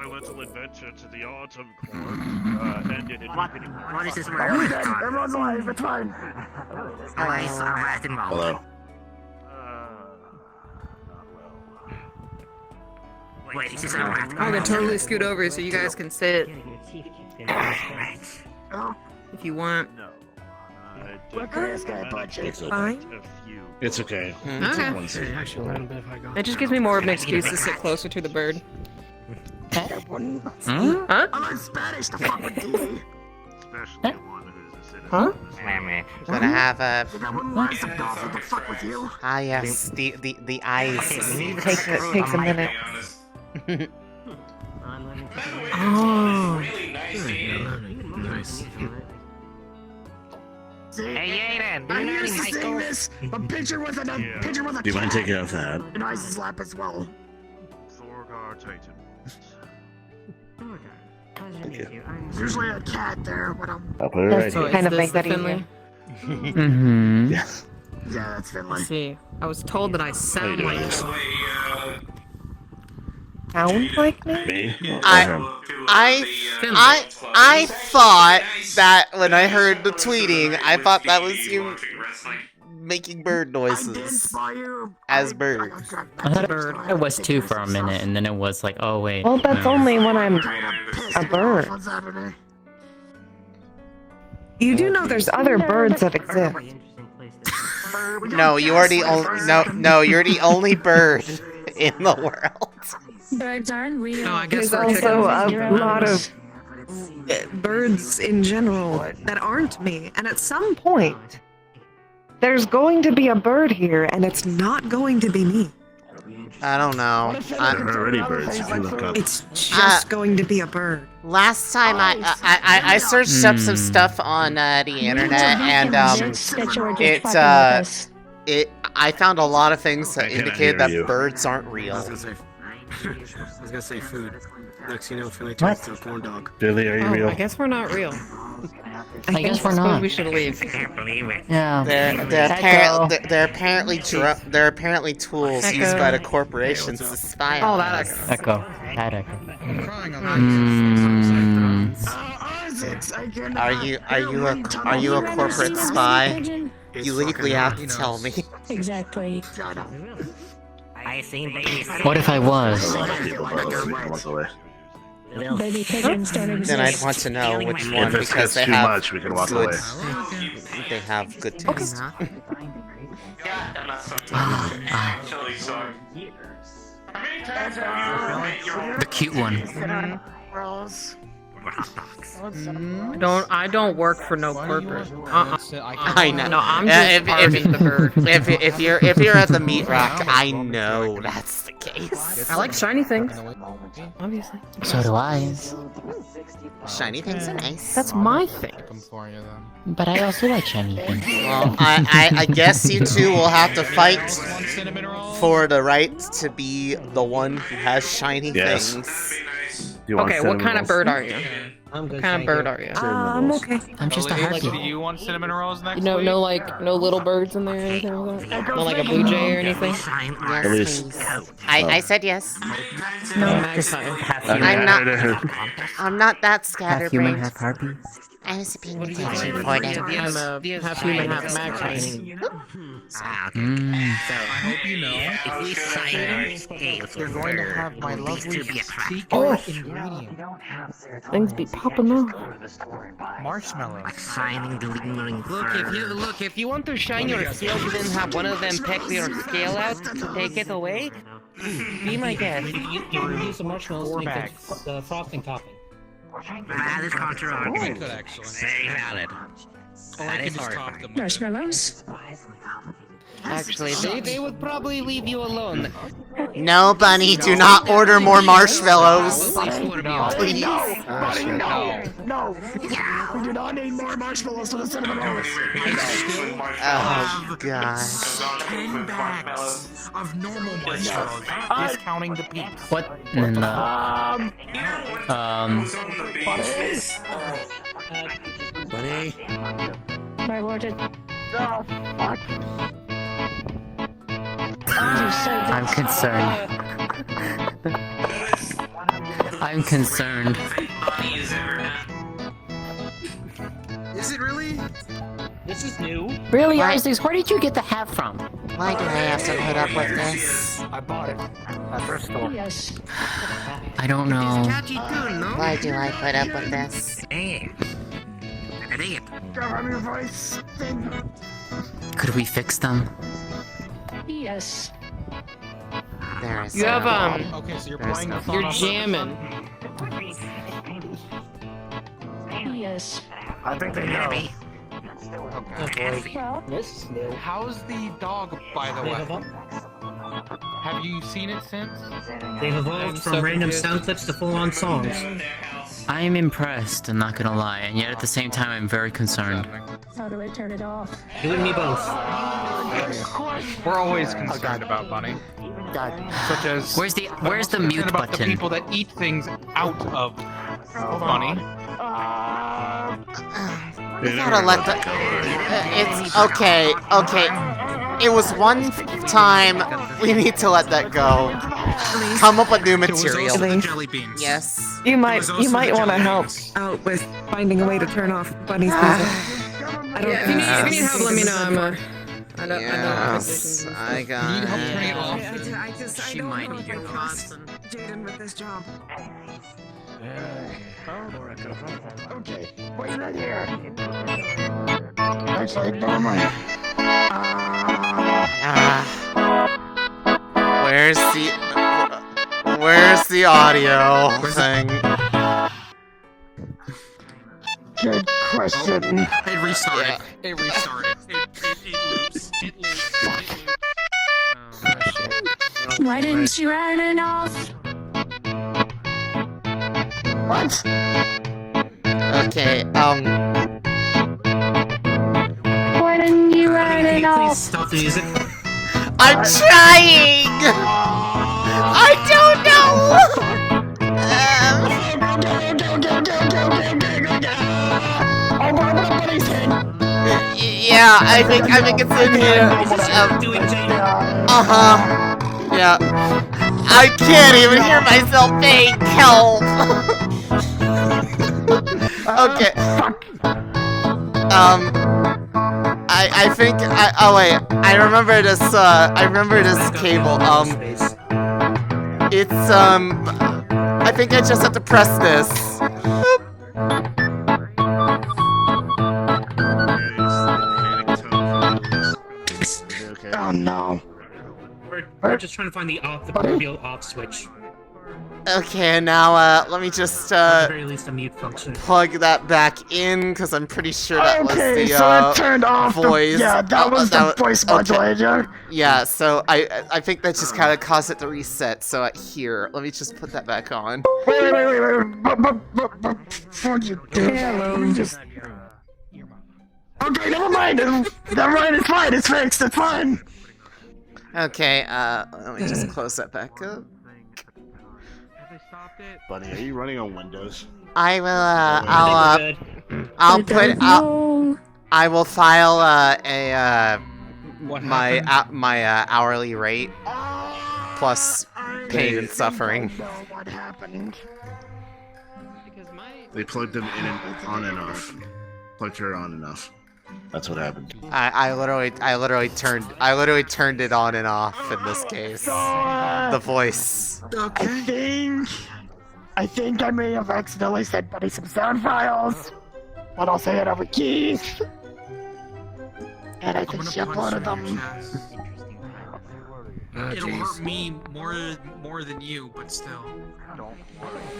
was experimental invention to the autumn court ended in What is this Oh, we did. Everyone's alive. It's fine. Why is rat involved? Hello. Wait, is this a rat? I could totally scoot over so you guys can sit. If you want. Look at this guy punching. It's fine. It's okay. Okay. It just gives me more of an excuse to sit closer to the bird. Huh? I'm Spanish to fuck with you. Huh? Gonna have a. I wouldn't want some dolphin to fuck with you. Ah, yes, the eyes. Takes a minute. Oh. Nice. Hey, Yaden, I'm used to seeing this. A picture with a Do you mind taking off that? in Ice's lap as well. Thank you. There's usually a cat there when I'm. I'll put it right here. Kind of make that easier. Mm-hmm. Yes. Yeah, that's Finley. Let's see. I was told that I sound doing? like. Sound like me? Me? I thought that when I heard the tweeting, I thought that was you making bird noises as bird. I thought it was two for a minute, and then it was like, oh wait. Well, that's no. only when I'm a bird. You do know there's other birds that exist. No, you're the only bird in the world. Birds aren't real. No, I guess there's also a lot of birds in general that aren't me. And at some point, there's going to be a bird here, and it's not going to be me. I don't know. There are already birds if you look up. It's just going to be a bird. Last time I searched up some stuff on the internet, and I found a lot of things that indicated that birds aren't real. I was gonna say food. Next you know, Finley turns to a corn dog. Billy, are you real? I guess we're not real. I guess we're not. We should leave. Yeah. They're apparently tools used by the corporations to spy on us. Echo. Bad echo. Are you a corporate spy? You legally have to tell me. Exactly. I seen babies. What if I was? Baby pigeons don't exist. Then I'd want to know which one If this because gets they too have much, we can walk good. away. They have good taste. The cute one. I don't work for no corporate. I know. No, I'm just farming the bird. If you're at the meat rack, I know that's the case. I like shiny things. Obviously. So do I. Shiny things are nice. That's my thing. But I also like shiny things. Well, I guess you two will have to fight for the right to be the one who has shiny Yes. things. Okay, what kind of bird are you? I'm good. What kind of bird are you? I'm okay. I'm just a harpy. Do you want cinnamon rolls next No, week? no little birds in there or anything like that? Not like a blue jay or anything? Yes, Elise. please. I said yes. No, I'm not that Half human, scatterbrained. half harpy. I was being attention for them. I'm a half human, half magpie. So, I hope you know, if we sign our scales You're going to have my lovely Oh, ingredient. things be popping up. Marshmallow. signing the lingering If you want to shine your scales and then have one of them peck your scale out to take it away, be my guest. You can use the marshmallows to make the frosting topping. Valid counter argument. Good, actually. Very valid. Or I can just top them. Marshmallows? Actually, they would probably leave you alone. No, Bunny, do not order more marshmallows. Please. No. We do not need more marshmallows for the cinnamon rolls. Oh, gosh. 10 bags of normal marshmallows, discounting the peeps. What in the... Bunny? My word. Oh, fuck. I'm concerned. I'm concerned. Is it really? This is new. Really, Isaacs, where did you get the hat from? Why do I have to put up with this? I bought it at Bristol. Yes. I don't know. Why do I put up with this? Grab your voice thing. Could we fix them? Yes. There is You have Okay, so you're There's playing no the you're song. jamming. Yes. I think they know. Okay. Well, This is new. How's the dog, by the way? Have you seen it since? They've evolved from random sound clips to full-on songs. I am impressed, I'm not gonna lie, and yet at the same time I'm very concerned. how do I turn it off? You and me both. We're always concerned about Bunny. Such as Where's the concerned mute about the button? people that eat things out of Bunny. We gotta let the. It's okay. It was one time. We need to let that go. Come up with new material. Jelly beans. Yes. You might also the want to jelly help beans. out with finding a way to turn off Bunny's music. I don't. If you need help, let me know. I know. Yes, I got Need help turning it it. off? She might need your constant. Jaden with this job. Okay, wait right here. Actually, never mind. Where's the audio thing? Good question. It restarted. Yeah. It restarted. It loops. It loops. Why didn't you turn it off? What? Okay, Why didn't you turn it Please off? stop the music. I'm trying! I don't know! Yeah, I think it's in here. Yeah. I can't even hear myself think. Help! Okay. I think oh wait, I remember this cable. It's I think I just have to press this. Oh no. We're just trying to find the proverbial off switch. Okay, now let me just At the very least, a mute function. plug that back in because I'm pretty sure that was Okay, the so it turned off voice. yeah, that was the voice modulator. Yeah, so I think that just kind of caused it to reset. So here, let me just put that back on. Wait. Before you do that, let me just. Okay, never mind. It's fine. It's fixed. It's fine. Okay, let me just close that back up. Bunny, are you running on Windows? I will. I will file my hourly rate plus pain and suffering. What happened? They plugged them in and on and off. Plugged her on and off. That's what happened. I literally turned it on and off in this case. The voice. I think I may have accidentally sent Buddy some sound files, but I'll say it over keys. And I think she uploaded them. It'll hurt me more than you, but still.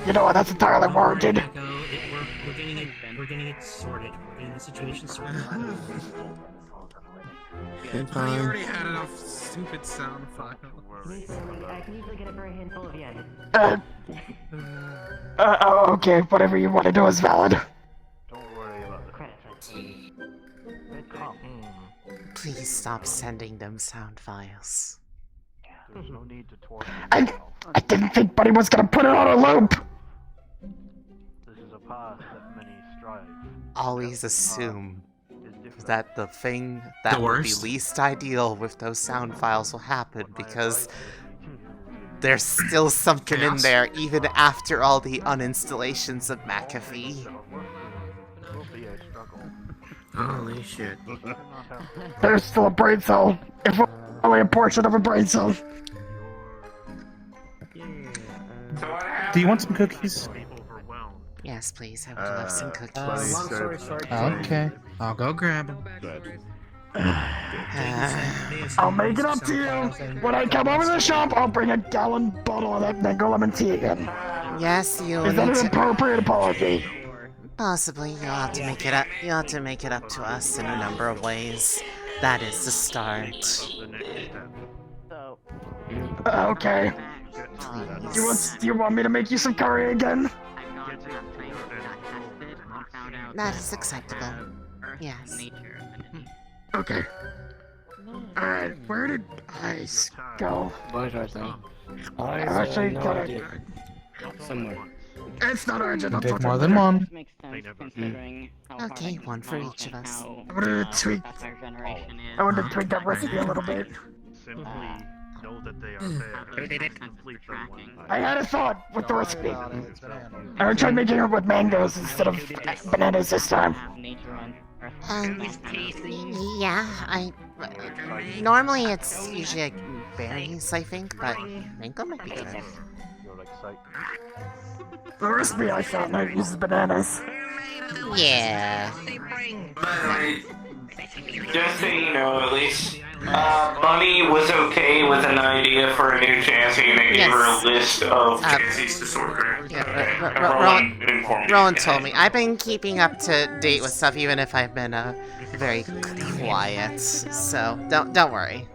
You know what? That's entirely warranted. We're getting it sorted. We're getting the situation sorted. You already had enough stupid sound files. I can usually get it for a handful of yen. Okay, whatever you want to do is valid. Please stop sending them sound files. There's no need to torture. I didn't think Buddy was gonna put it on a loop. This is a path that many strive. Always assume that the thing that would be least ideal with those sound files will happen because There's still something in there, even after all the uninstallations of McAfee. Holy shit. There's still a brain cell. If only a portion of a brain cell. Do you want some cookies? Yes, please. I would love some cookies. Long story short. Okay, I'll go grab them. I'll make it up to you. When I come over to the shop, I'll bring a gallon bottle of that mango lemon tea again. Yes, you'll Is that need an to... appropriate apology? Possibly, you'll have to make it up. You'll have to make it up to us in a number of ways. That is the start. Okay. Do you want me to make you some curry again? That is acceptable. Yes. Okay. Alright, where did ice go? Boys right there. I actually got it. Somewhere. It's not urgent. I'll Take talk more to than you one. Okay, one for each of us. I wanted to tweak. I wanted to tweak that recipe a little bit. Simply know that they are there. Complete their one. I had a thought with the recipe. I would try making it with mangoes instead of bananas this time. Yeah, normally it's usually like berries, I think, but mango might be good. The recipe I found uses bananas. Yeah. By the way, just so you know, Elise, Bunny was okay with an idea for a new chassis, and they gave her a list of chassis to sort through. Rowan told me. I've been keeping up to date with stuff, even if I've been very quiet. So don't worry.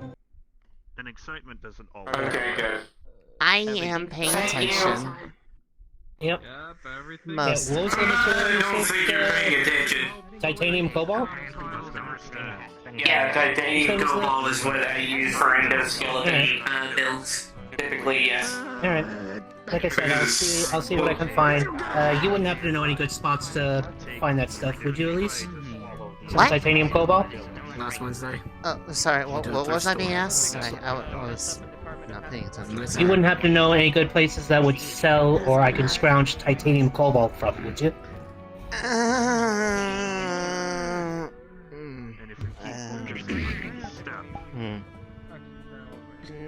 And excitement doesn't always. Okay, good. I am paying attention. Yep. Most. What was the material you I don't think you're paying attention. Titanium cobalt? Yeah, titanium cobalt is what I use for endoskeleton builds. Typically, yes. Alright. Like I said, I'll see what I can find. You wouldn't happen to know any good spots to find that stuff, would you, Elise? Some What? titanium cobalt? Last Wednesday. Oh, sorry. What was I being asked? Sorry, I was not paying attention. You wouldn't happen to know any good places that would sell, or I can scrounge titanium cobalt from, would you?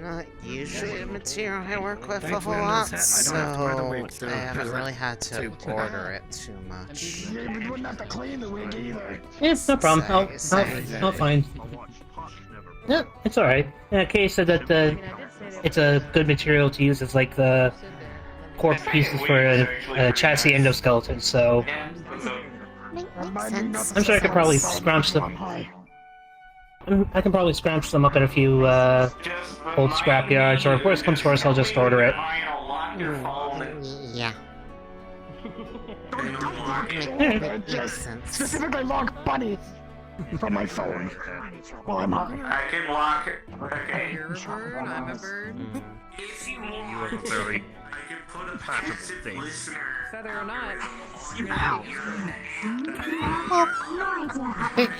Not usually a material I work with a whole lot, so I haven't really had to order it too much. Yeah, but you wouldn't have to clean the wig either. Yes, no problem. I'll find. Yeah, it's alright. Yeah, Kay said that it's a good material to use as like the core pieces for a chassis endoskeleton, so I'm sure I could probably scrounge them. I can probably scrounge them up in a few old scrapyards, or if worst comes to worst, I'll just order it. Yeah. Makes sense. Specifically lock Bunny from my phone while I'm high. I can lock it. Okay. You're a bird, I'm a bird. If you You want, have a very I can put a passive passive state. listener. Feather or not.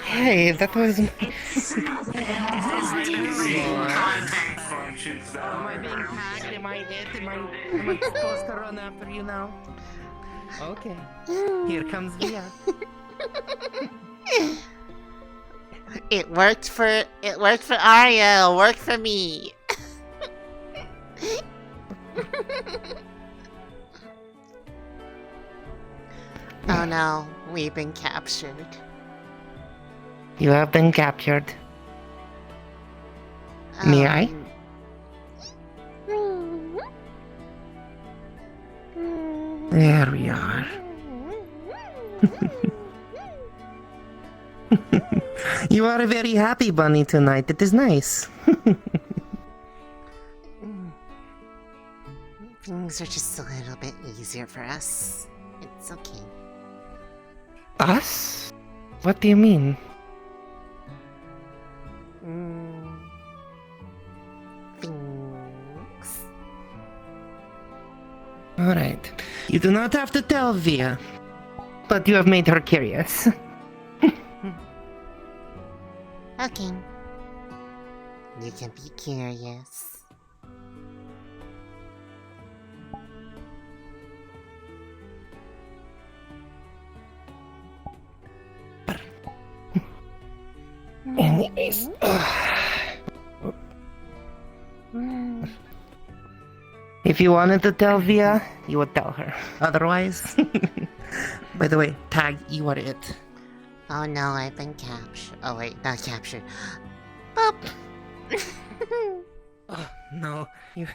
Hey, that was... Contact functions, though. Am I being packed? Am I it? Am I supposed to run after you now? Okay. Here comes Via. It worked for Arya. It'll work for me. Oh no, we've been captured. You have been captured. May I? There we are. You are a very happy bunny tonight. It is nice. Things are just a little bit easier for us. It's okay. Us? What do you mean? Things. Alright. You do not have to tell Via. But you have made her curious. Okay. You can be curious. Anyways. If you wanted to tell Via, you would tell her. Otherwise... By the way, Tag, you are it. Oh no, I've been captured. Oh wait, not captured. Boop! Oh, no. You...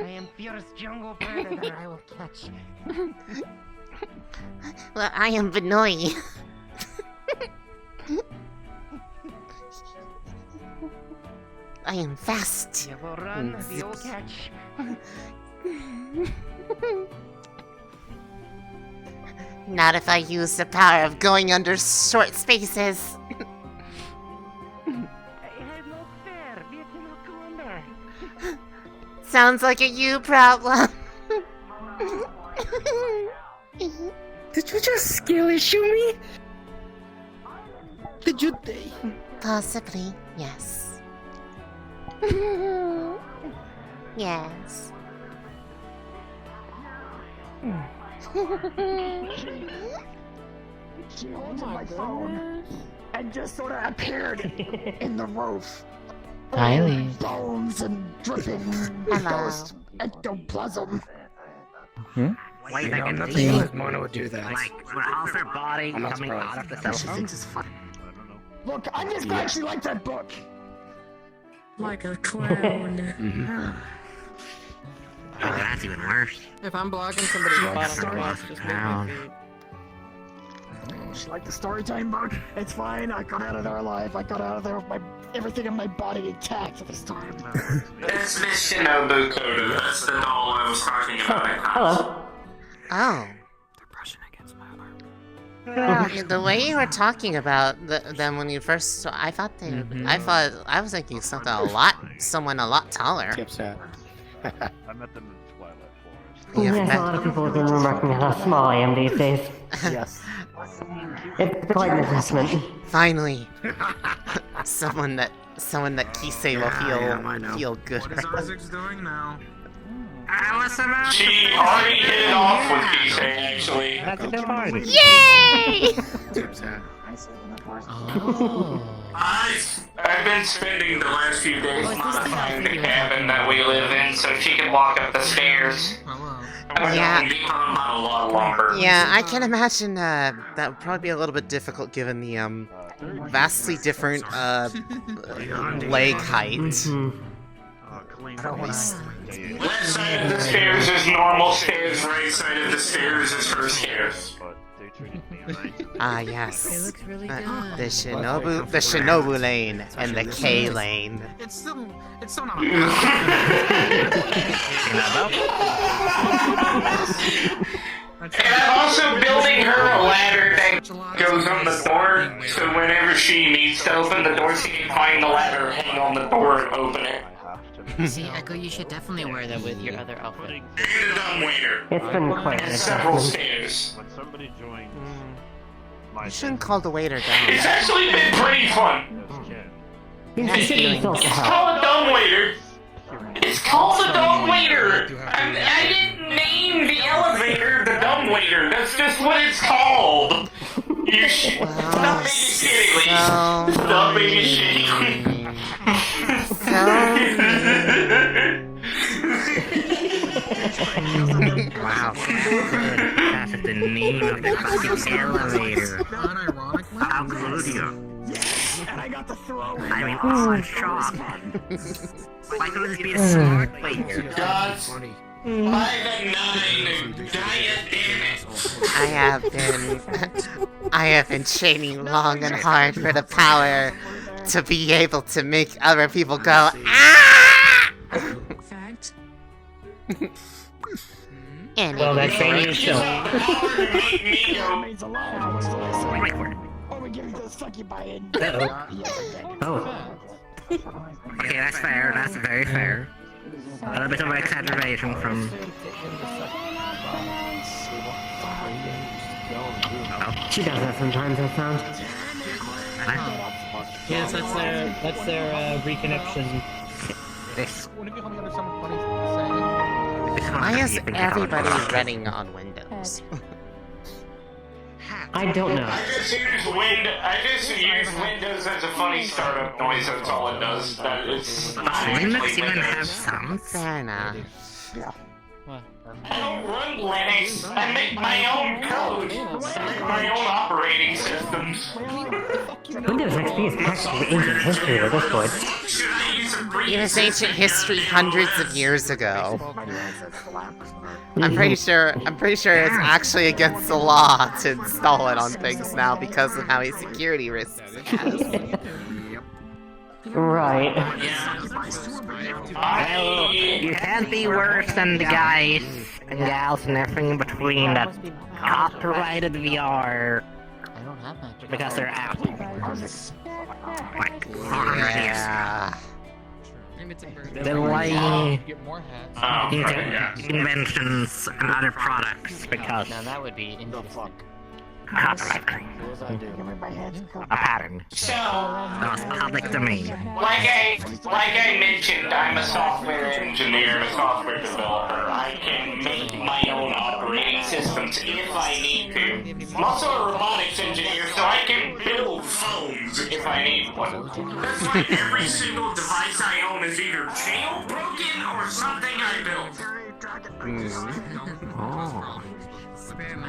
I am fierce jungle predator. I will catch. Well, I am Benoy. I am fast. You will run, you will catch. Not if I use the power of going under short spaces. Sounds like a you problem. Did you just skill issue me? Did you... Possibly, yes. Yes. She holds my phone and just sort of appeared in the roof. Kylie. Bones and dripping ghost ectoplasm. Wait, You know, can nothing see. like Mona would do that. Like, how's her body I'm not coming surprised. out of the cell? She thinks it's fun. Look, I'm just glad she liked that book. Like a clown. Oh, that's even worse. If I'm blocking somebody's She liked bottom story class, time. just make my feet. She liked the story time book. It's fine. I got out of there alive. I got out of there with everything in my body intact this time. That's Miss Shinobu Koda. That's the doll I was talking about. Hello. Oh. The way you were talking about them when you first, I thought they, I was thinking someone a lot taller. I met them in Twilight Forest. Yes, a lot of people have been remarking how small I am these days. Yes. It's quite an assessment. Finally, someone that Kisei will feel good. What is Isaac doing now? She already hit it off with Kisei, actually. That's a good party. Yay! I've been spending the last few days modifying the cabin that we live in so she can walk up the stairs. Yeah. Be hung on a lot longer. Yeah, I can imagine that would probably be a little bit difficult given the vastly different leg height. Left side of the stairs is normal stairs, right side of the stairs is her stairs. Ah, yes. It looks really good. The Shinobu lane and the K lane. It's still not. And I'm also building her a ladder that goes on the door, so whenever she needs to open the door, she can climb the ladder, hang on the door, and open it. See, Echo, you should definitely wear that with your other outfit. And a dumbwaiter. It's been quite an And several assessment. stairs. When somebody joins You shouldn't call the waiter down. It's actually been pretty fun. It's It's called a dumbwaiter. It's called the dumbwaiter. I didn't name the elevator the dumbwaiter. That's just what it's called. You stop being shitty, Elise. Stop being shitty. Wow. That's the name of the fucking elevator. How good you? Yes, and I got to throw it. I mean, on shock. Why couldn't this be a smart waiter? Guys, by the 9, diet, damn it. I have been training long and hard for the power to be able to make other people go ah. Fact. Well, that's saying yourself. Oh, we give you the sucky buy-in. Oh. Okay, that's fair. That's very fair. A little bit of an exaggeration from... Oh, she does that sometimes, I found. Yes, that's their reconnection. One of you help me understand what Bunny's saying? Why is everybody running on Windows? I don't know. I just use Windows as a funny startup noise. That's all it does. That is not Linux actually even Windows. have sounds? Fair enough. I don't run Linux. I make my own code. I make my own operating systems. Windows XP is practically ancient history at this point. Should I use a brief? It was ancient history hundreds of years ago. I'm pretty sure it's actually against the law to install it on things now because of how many security risks it has. Right. Well, you can't be worse than the guys and gals and everything in between that copyrighted VR because they're Apple. Like, Yeah. they're lying into inventions and other products because Now that would be interesting. copyright. A pattern. So, That was public domain. like I mentioned, I'm a software engineer, a software developer. I can make my own operating systems if I need to. I'm also a robotics engineer, so I can build phones if I need one. That's why every single device I own is either jailbroken or something I built. Oh.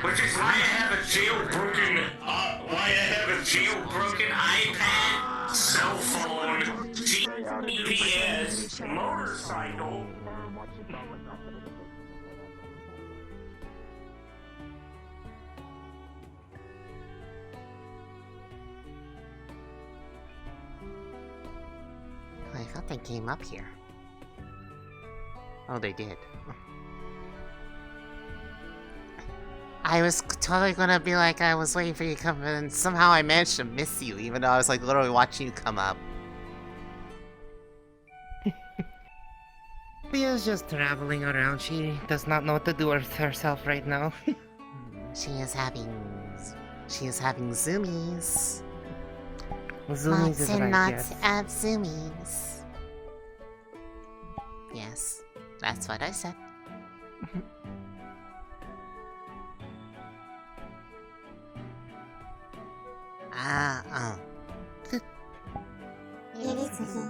Which is why I have a jailbroken iPad, cell phone, GPS, motorcycle. I thought they came up here. Oh, they did. I was totally gonna be like, I was waiting for you to come in, and somehow I managed to miss you, even though I was like literally watching you come up. Via's just traveling around. She does not know what to do with herself right now. She is having zoomies. Zoomies Lots is and right, lots yes. of zoomies. Yes, that's what I said. Oh. It is me.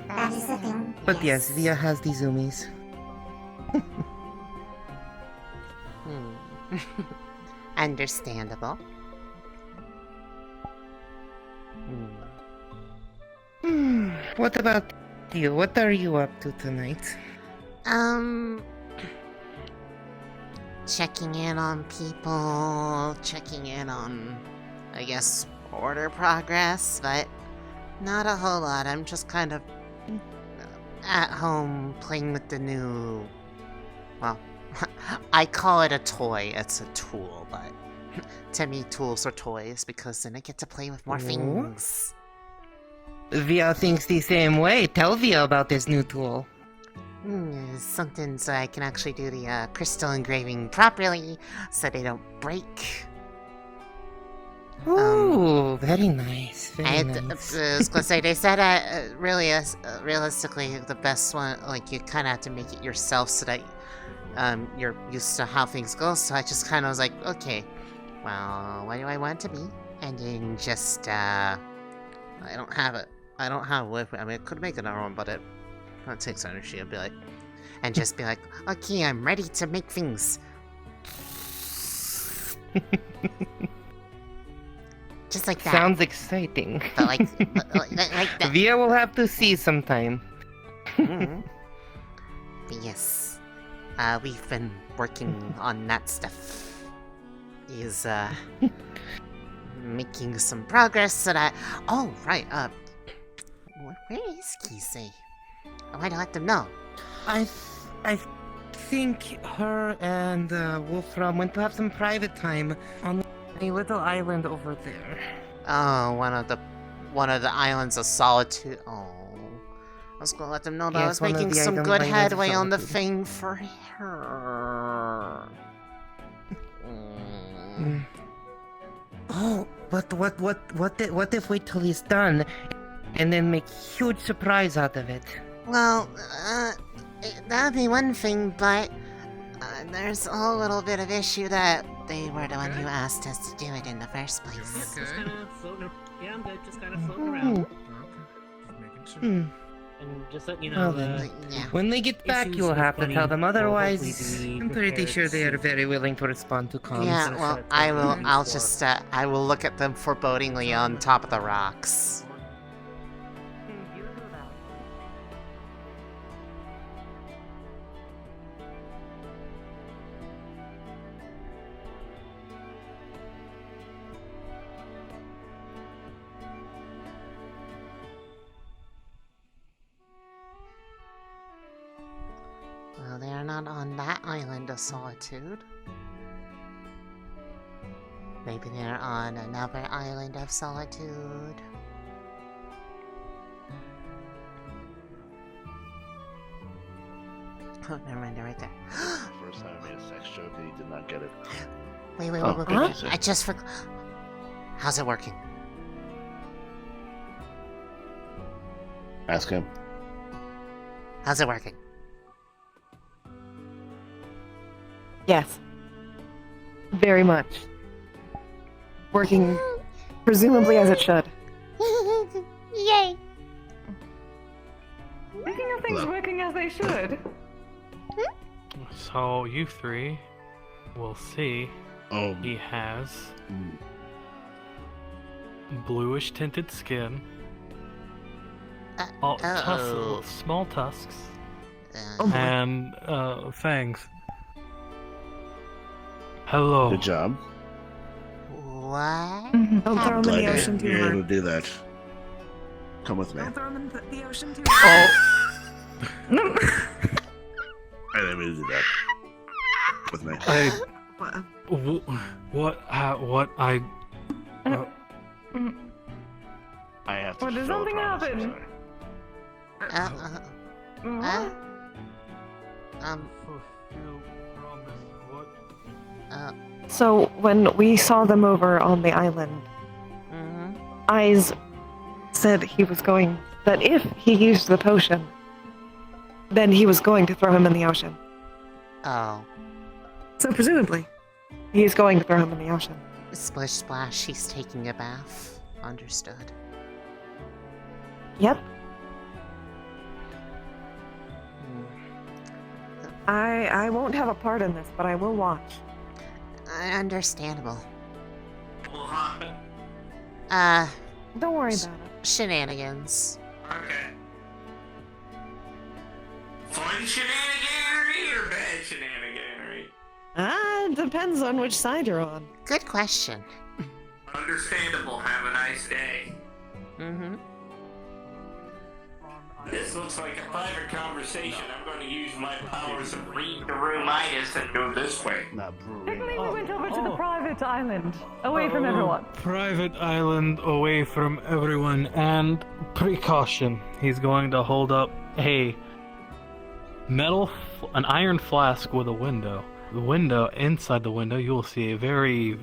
That is the thing. But yes, Via has the zoomies. Understandable. What about you? What are you up to tonight? Checking in on people, checking in on, I guess, order progress, but not a whole lot. I'm just kind of at home playing with the new, well, I call it a toy. It's a tool, but to me, tools are toys because then I get to play with more things. Via thinks the same way. Tell Via about this new tool. Something so I can actually do the crystal engraving properly so they don't break. Ooh, very nice. Very nice. I was gonna say, they said realistically, the best one, like, you kind of have to make it yourself so that you're used to how things go. So I just kind of was like, okay, well, what do I want it to be? And then just, I don't have it. I don't have it. I mean, I could make another one, but it takes energy. I'd be like, and just be like, okay, I'm ready to make things. Just like that. Sounds exciting. But like that. Via will have to see sometime. But yes, we've been working on that stuff. Is making some progress so that. Oh right. Where is Kisei? I might let them know. I think her and Wolfram went to have some private time on a little island over there. Oh, one of the islands of solitude. Oh, I was gonna let them know that I was making some good headway on the thing for her. Oh, but what if wait till he's done, and then make huge surprise out of it? Well, that'd be one thing, but there's a whole little bit of issue that they were the one who asked us to do it in the first place. Just kind of floating. Yeah, I'm good. Just kind of floating around. And just let you know. When they get back, issues you'll with have to money tell them. will Otherwise, hopefully be I'm pretty repaired sure they are soon. very willing to respond to comms. Yeah, well, I will. I'll just. I will look at them forebodingly on top of the rocks. Well, they are not on that island of solitude. Maybe they're on another island of solitude. Oh, never mind, they're right there. First time I made a sex joke and he did not get it. Wait, Oh, I just forgot. How's it working? Ask him. How's it working? Yes. Very much. Working presumably as it should. Yay! Speaking of things working as they should. So you three will see he has bluish tinted skin, small tusks, and fangs. Hello. Good job. What? Don't throw him in Glad the ocean too you're hard. able to do that. Come with me. Don't throw him in the ocean too Oh. hard. I didn't mean to do that. With me. I have to. What, did something happen? So when we saw them over on the island, Eyes said he was going, that if he used the potion, then he was going to throw him in the ocean. Oh. So presumably, he is going to throw him in the ocean. Splish splash, he's taking a bath. Understood. Yep. I won't have a part in this, but I will watch. Understandable. Don't worry about it. Shenanigans. Okay. Fun shenaniganery or bad shenaniganery? It depends on which side you're on. Good question. Understandable. Have a nice day. Mm-hmm. This looks like a private conversation. I'm going to use my powers of read the room-itis and go this way. Technically, we went over to the private island, away from everyone. Private island away from everyone, and precaution. He's going to hold up a an iron flask with a window. The window, inside the window, you will see a very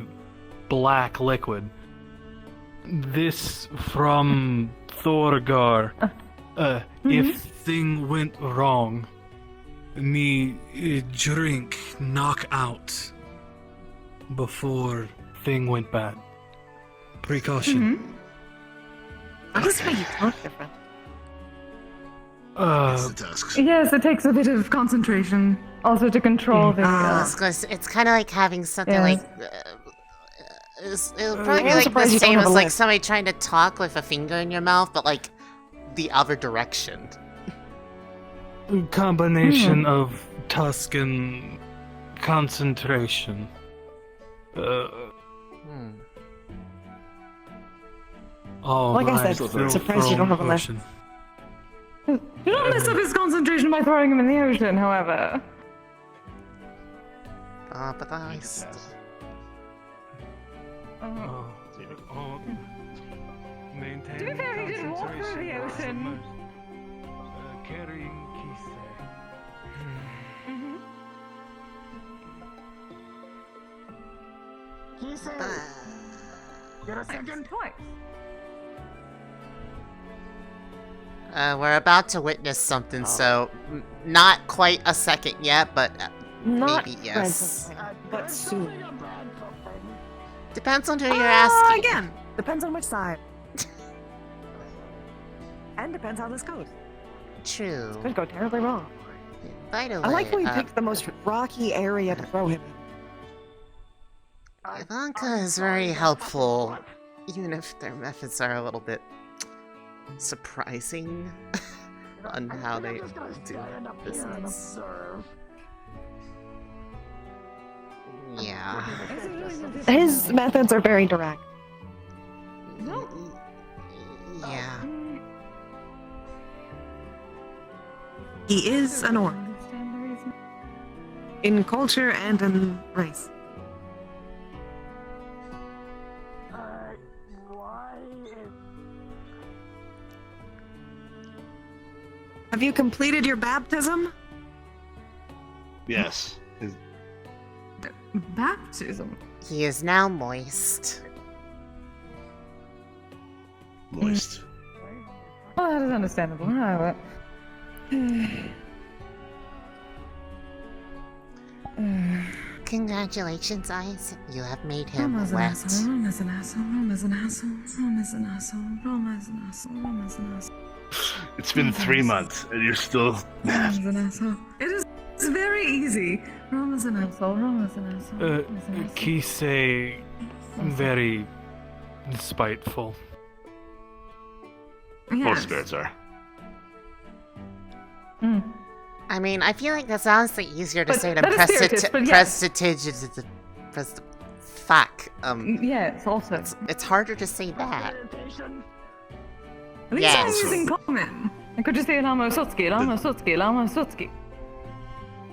black liquid. This from Thorgar. If thing went wrong, me drink knock out before thing went bad. Precaution. That's why you talk different. Yes, it takes a bit of concentration, also to control the. It's kind of like having something Yeah. like. It'll probably be I'm like the surprised you don't same have as a like list. somebody trying to talk with a finger in your mouth, but like the other direction. Combination of tusk and concentration. All Like I right, said, so surprised you don't have a list. promotion. Do not mess up his concentration by throwing him in the ocean, however. But nice. Maintain To be fair, he did walk through the ocean. Carrying Kise. Get a second? Twice. We're about to witness something, so not quite a second yet, but Not maybe yes. but soon. Depends on who you're asking. Again, depends on which side. And depends how this goes. True. Could go terribly wrong. By the way, I like how he picked the most rocky area to throw him in. Ivanka is very helpful, even if their methods are a little bit surprising on how they do business. Yeah. His methods are very direct. Yeah. He is an orc. In culture and in race. Have you completed your baptism? Yes. Baptism? He is now moist. Moist. Well, that is understandable. However. Congratulations, Ice. You have made him Roma is an wet. asshole. Roma is an asshole. Roma is an asshole. Roma is an asshole. Roma is an asshole. Roma is an asshole. It's been 3 months and you're still Roma is an asshole. It's very easy. Roma is an asshole. Roma is an asshole. Roma is an asshole. Kisei, very spiteful. Most spirits are. I mean, I feel like that's honestly easier to But say than that is spiritist, but yes. fuck. Yeah, it's also. It's harder to say that. At least I'm using common. I could just say Lama Sotsuki, Lama Sotsuki, Lama Sotsuki.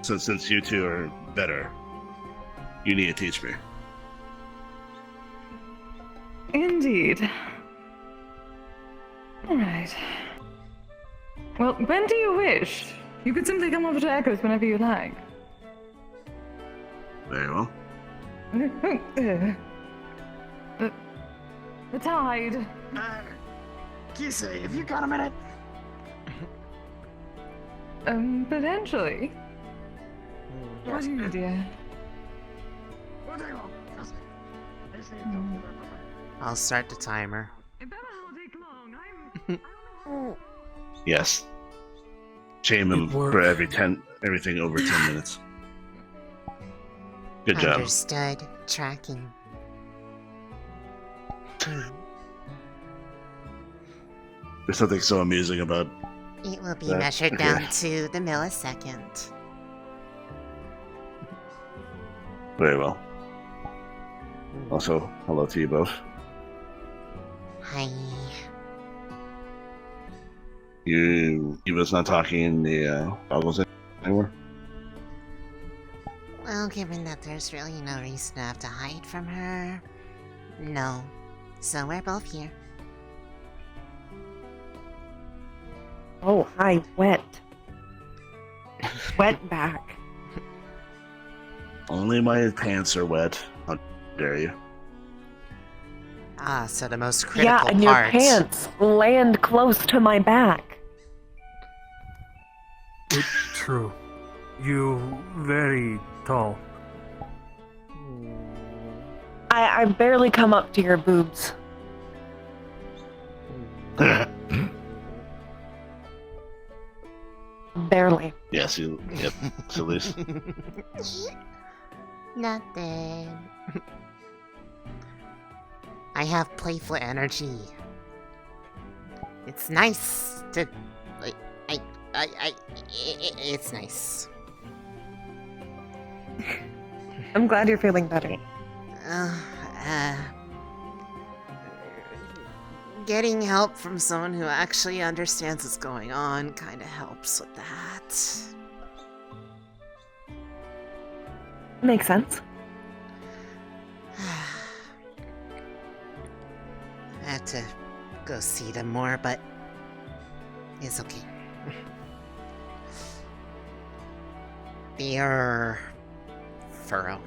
So since you two are better, you need to teach me. Indeed. Alright. Well, when do you wish? You could simply come over to Echoes whenever you like. Very well. The tide. Kisei, have you got a minute? Potentially. What do you need, dear? I'll start the timer. Yes. Shame him for everything over 10 minutes. Good job. Understood. Tracking. There's something so amusing about It will be that. measured Okay. down to the millisecond. Very well. Also, hello to you both. Hi. You was not talking in the goggles anymore? Well, given that there's really no reason to have to hide from her, no. So we're both here. Oh, hi, wet. Wet back. Only my pants are wet. How dare you? Ah, so the most critical Yeah, and your part. pants land close to my back. It's true. You very tall. I barely come up to your boobs. Barely. Yes, yep, it's Elise. Nothing. I have playful energy. It's nice to, it's nice. I'm glad you're feeling better. Getting help from someone who actually understands what's going on kind of helps with that. Makes sense. I have to go see them more, but it's okay. Your furrow.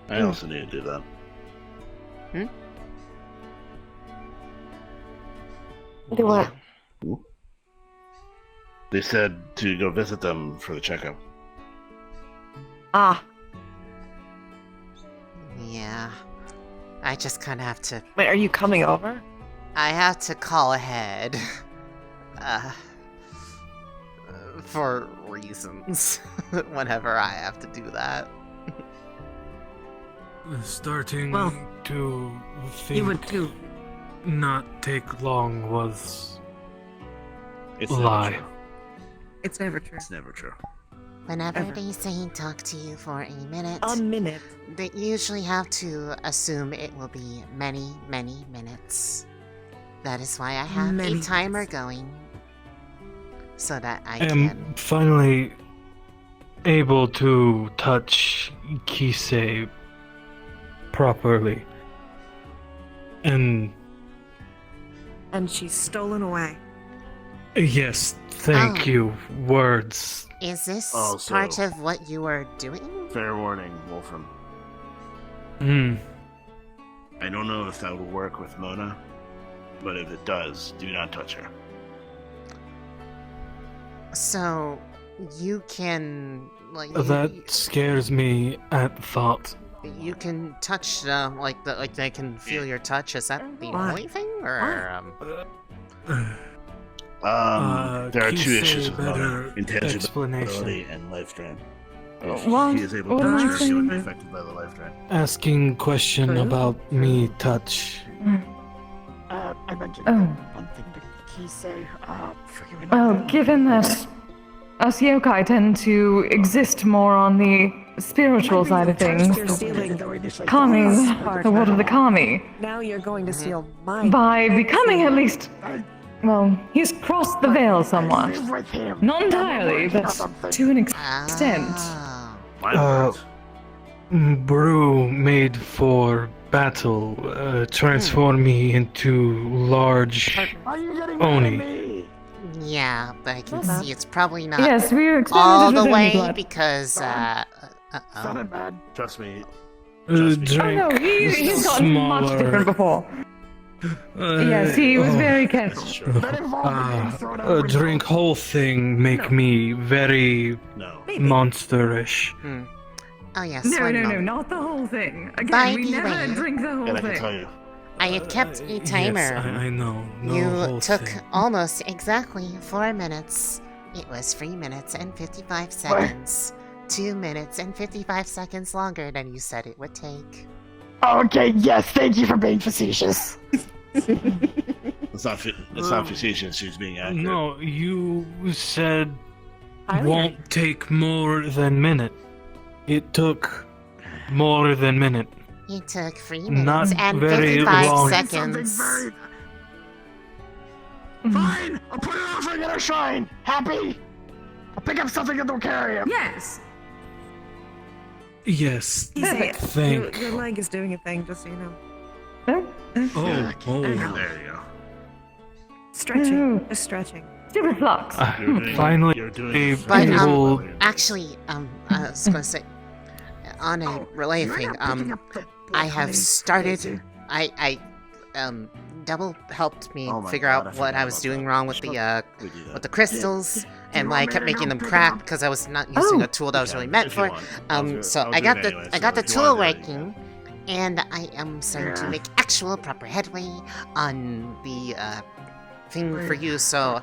I also need to do that. Do what? They said to go visit them for the checkup. Ah. Yeah. I just kind of have to... Wait, are you coming over? I have to call ahead. For reasons. Whenever I have to do that. Starting Well, to think you would too. not take long was It's a never lie. true. It's never true. It's never true. Whenever Ever. they say talk to you for a minute, they usually have to assume it will be many, many minutes. That is why I have Many a timer going. So that I am can... finally able to touch Kisei properly. And she's stolen away. yes, thank Oh. you. Words. Is this Also- part of what you are doing? Fair warning, Wolfram. I don't know if that will work with Mona, but if it does, do not touch her. So, you can... like, That scares me at thought. you can touch like they can feel your touch. Is that the Why? only thing, or There are two Kisei issues with Mona: better intangibility explanation. and life drain. What? If she is able What to am I touch her, she would be saying? affected by the life drain. Asking question about me touch. I mentioned Oh. one thing to Kisei, for you and Well, given that us yokai tend to exist more on the spiritual side of things, Kami, the word of the Kami, Now you're going to steal my... by becoming at least, well, he's crossed the veil somewhat. Not entirely, but to an extent. Brew made for battle transform me into large Oni. yeah, but I can see it's probably not Yes, we are all experimented the with way any blood. because Trust me. Drink Oh no, he's gotten much smaller. different before. Yes, he was very careful. Drink whole thing make me very monsterish. Oh yes. No, one no, no, moment. not the whole thing. Again, By we the never way- drink the whole And I can thing. tell you. I have kept a timer. Yes, I know. No You whole took thing. almost exactly 4 minutes. It was 3 minutes and 55 seconds. 2 minutes and 55 seconds longer than you said it would take. Okay, yes, thank you for being facetious. It's not facetious. She's being accurate. No, you said won't take more than minute. It took more than minute. It took 3 Not minutes and very 55 long. seconds. Fine, I'll put it on for get a shine. Happy? I'll pick up something that will carry him. Yes. Yes. Thank. Your leg is doing a thing, just so you know. Oh, There you go. Stretching. Just stretching. Stupid flux. Finally, But able. actually, I was gonna say, on a relay thing, I have started. I double helped me figure out what I was doing wrong with the crystals, and I kept making them crack because I was not using a tool that was really meant for. So I got the tool working, and I am starting to make actual proper headway on the thing for you. So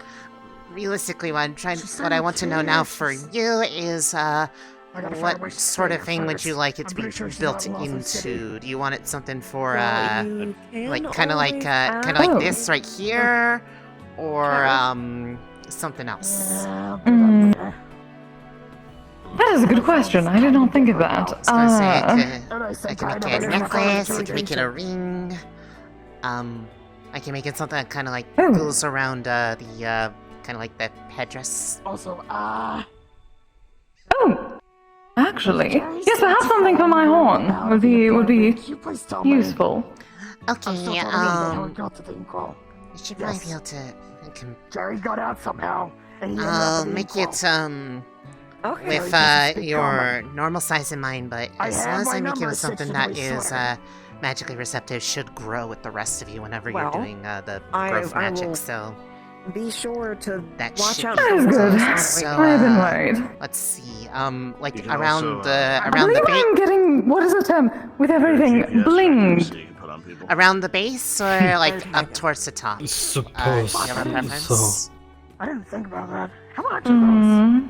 realistically, what I want to know now for you is what sort of thing would you like it to be built into? Do you want it something for like kind of like this right here, or something else? That is a good question. I did not think of that. I can make it a necklace. I can make it a ring. I can make it something that kind of like goes around the kind of like the headdress. Also, Oh, actually, yes, perhaps something for my horn would be useful. Okay, how it got to the Inkwell. you should probably be able to. Jerry got out somehow. And he I'll ended up make in it Okay. with your normal size in mind, but as long as I make you with something that is magically receptive, should grow with the rest of you whenever you're doing the growth magic. So be sure to that watch out. That is good. So I've been worried. let's see. Like can around also, the I around the believe I'm getting, what is the term? With everything blinged. around the base or like up towards the top. Suppose do you have a preference? so. I didn't think about that. How much are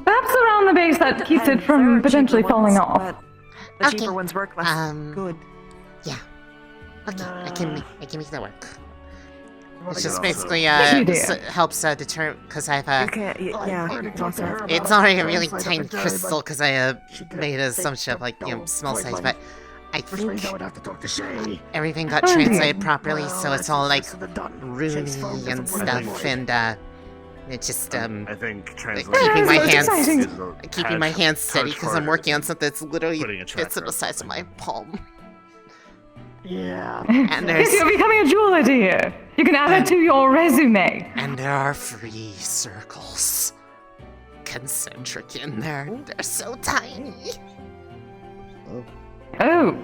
Perhaps around the base that keeps it from potentially falling off. The cheaper ones work less good. Yeah. Okay, I can make that work. It's just also- basically Thank you, dear. helps determine because I've Yeah. it's already a really tiny crystal because I made an assumption of like small size, but I think everything got translated properly, so it's all like runey and stuff, and it's just I think keeping my hands steady because I'm working on something that's literally putting a fits in tracker the size of my palm. Yeah. And there's You're becoming a jeweler, dear. You can add it to your resume. and there are 3 circles, concentric in there. They're so tiny. Oh.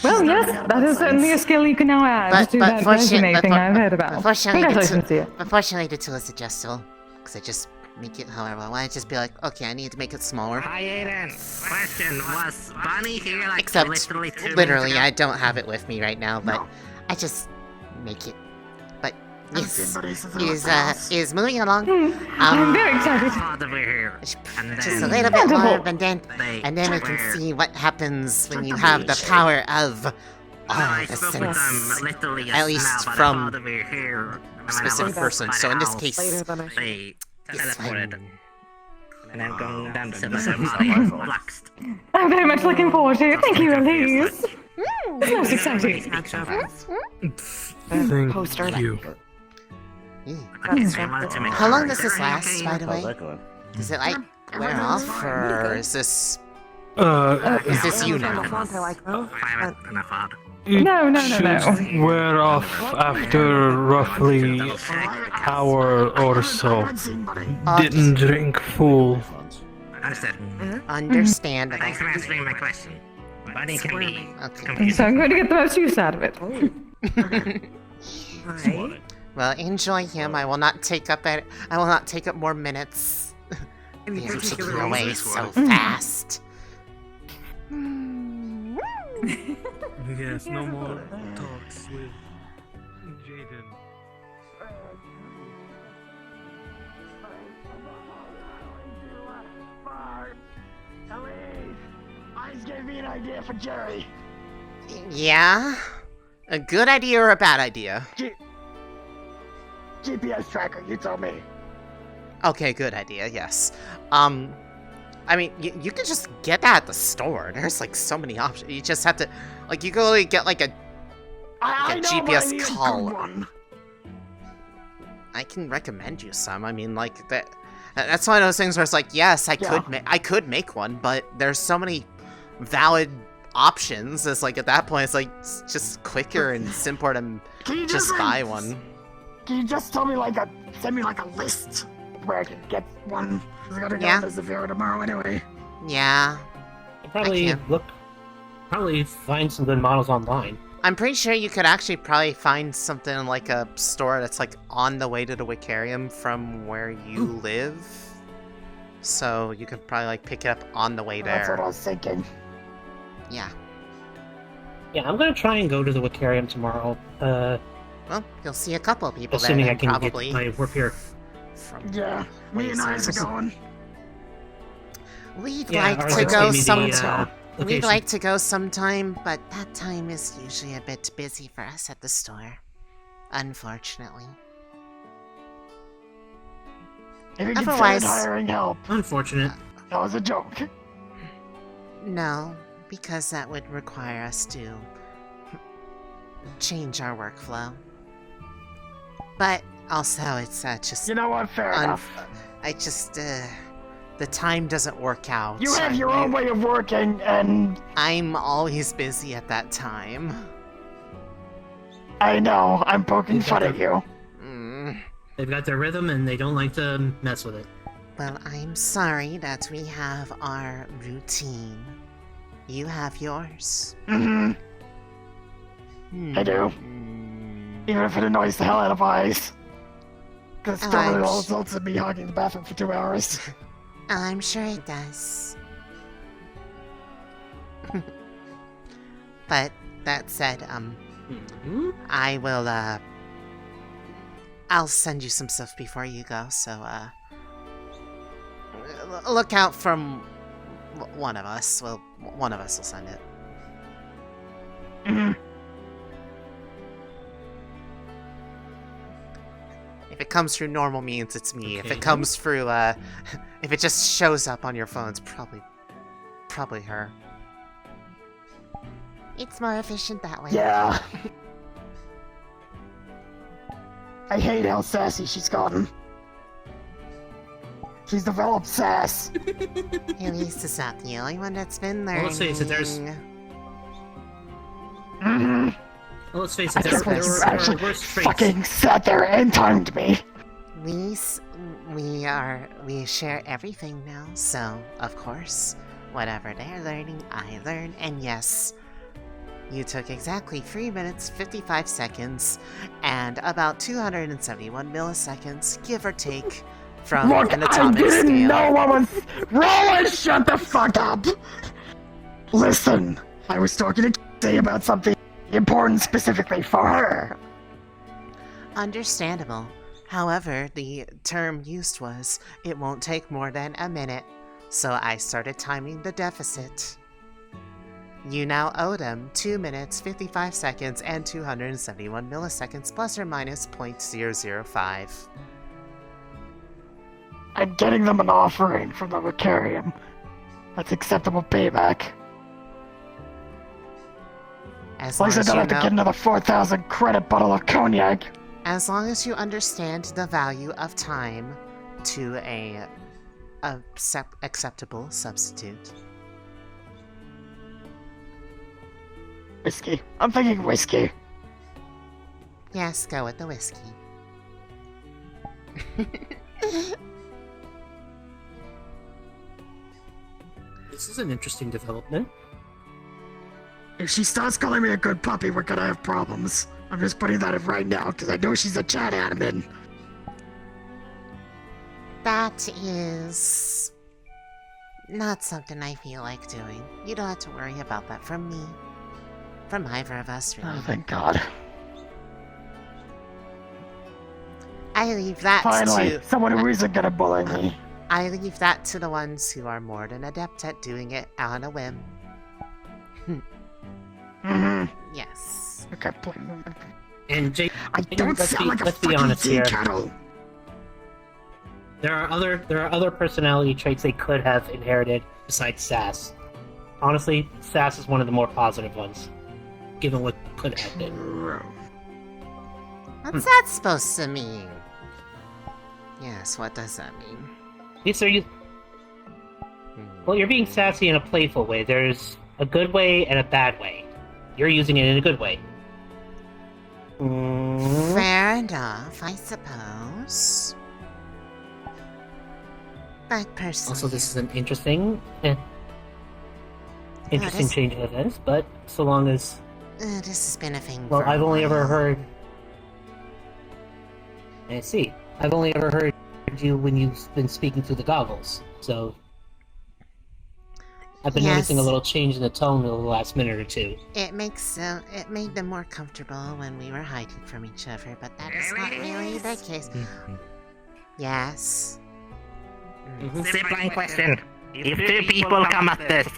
Well, yes, that is certainly a skill you can now add to that resume thing I've heard about. Congratulations, dear. Unfortunately, the tool is adjustable, because I just make it however I want. I just be like, okay, I need to make it smaller. Hi, Aiden. Question, was Bunny here like Except, literally 2 literally, minutes ago? I don't have it with me right now, but I just make it. But yes, is moving along. I'm very excited. Just a little bit more, and then we can see what happens when you have the power of all the sense. At least from a specific person. So in this case, They teleported. And I'm going down to the flexed. I'm very much looking forward to it. Thank you, Elise. That's exciting. Thank you. How long does this last, by the way? Does it like wear off, or is this you now? It should wear off after roughly an hour or so. Didn't drink full. Understandable. Thanks for answering my question. Bunny can be And so I'm going to get the most use out of it. Well, enjoy him. I will not take up more minutes. You're taking away so fast. Yes, no more talks with Jaden. Eyes gave me an idea for Jerry. Yeah? A good idea or a bad idea? GPS tracker, you tell me. Okay, good idea, yes. I mean, you can just get that at the store. There's like so many options. You just have to, like, you go get like a GPS collar. I can recommend you some. I mean, like that's one of those things where it's like, yes, I could make one, but there's so many valid options. It's like at that point, it's like it's just quicker and simpler to just buy one. Can you just tell me send me like a list where I can get one? I gotta go to Severa tomorrow anyway. Yeah. Probably find some good models online. I'm pretty sure you could actually probably find something in like a store that's like on the way to the Wicarium from where you live. So you could probably like pick it up on the way there. That's what I was thinking. Yeah. Yeah, I'm gonna try and go to the Wicarium tomorrow. Well, you'll see a couple of people assuming there. I can probably. get my warp here. Yeah, me and Eyes are going. We'd Yeah, like ours to just go gave me the, sometime. We'd location. like to go sometime, but that time is usually a bit busy for us at the store. Unfortunately. If you Otherwise- considered hiring help. Unfortunate. That was a joke. No, because that would require us to change our workflow. But also, it's just... You know what? Fair enough. I just, the time doesn't work out. You have your own way of working, and... I'm always busy at that time. I know, I'm poking fun at you. They've got their rhythm and they don't like to mess with it. Well, I'm sorry that we have our routine. You have yours. I do. Even if it annoys the hell out of eyes. Because it normally all results in me hogging the bathroom for 2 hours. I'm sure it does. But that said, I will, I'll send you some stuff before you go, so, look out from one of us. Well, one of us will send it. If it comes through normal means, it's me. If it comes through, if it just shows up on your phone, it's probably her. It's more efficient that way. Yeah. I hate how sassy she's gotten. She's developed sass. Elise is not the only one that's been learning. Well, let's face it, there's... Mm-hmm. Well, let's face it, there actually are worse traits. fucking sat there and timed me. We share everything now, so, of course, whatever they're learning, I learn, and yes, you took exactly 3 minutes, 55 seconds, and about 271 milliseconds, give or take, from an atomic I didn't scale. know what was... Rowan, shut the fuck up! Listen, I was talking to Kitty about something important specifically for her. Understandable. However, the term used was, it won't take more than a minute, so I started timing the deficit. You now owe them 2 minutes, 55 seconds, and 271 milliseconds, plus or minus 0.005. I'm getting them an offering from the Vicarium. That's acceptable payback. As At least I don't you have to know- get another 4,000 credit bottle of cognac. As long as you understand the value of time to a acceptable substitute. Whiskey. I'm thinking whiskey. Yes, go with the whiskey. This is an interesting development. If she starts calling me a good puppy, we're gonna have problems. I'm just putting that in right now, because I know she's a chat admin. That is not something I feel like doing. You don't have to worry about that from me. From either of us, really. Oh, thank God. I leave that Finally, to... someone who isn't gonna bully me. I leave that to the ones who are more than adept at doing it on a whim. Yes. Okay, And Jake, I don't sound like a let's be fucking honest tea here. kettle. There are other personality traits they could have inherited besides sass. Honestly, sass is one of the more positive ones, given what could have been. What's that supposed to mean? Yes, what does that mean? These are you. Well, you're being sassy in a playful way. There's a good way and a bad way. You're using it in a good way. Fair enough, I suppose. But personally... Also, this is an interesting this- change of events, but so long as... this has been a thing Well, for a I've only ever while. heard... I see. I've only ever heard you when you've been speaking through the goggles, so... I've been noticing a little change in the tone over the last minute or two. It made them more comfortable when we were hiding from each other, but that is not really the case. Yes. Zipline question. If two people come at this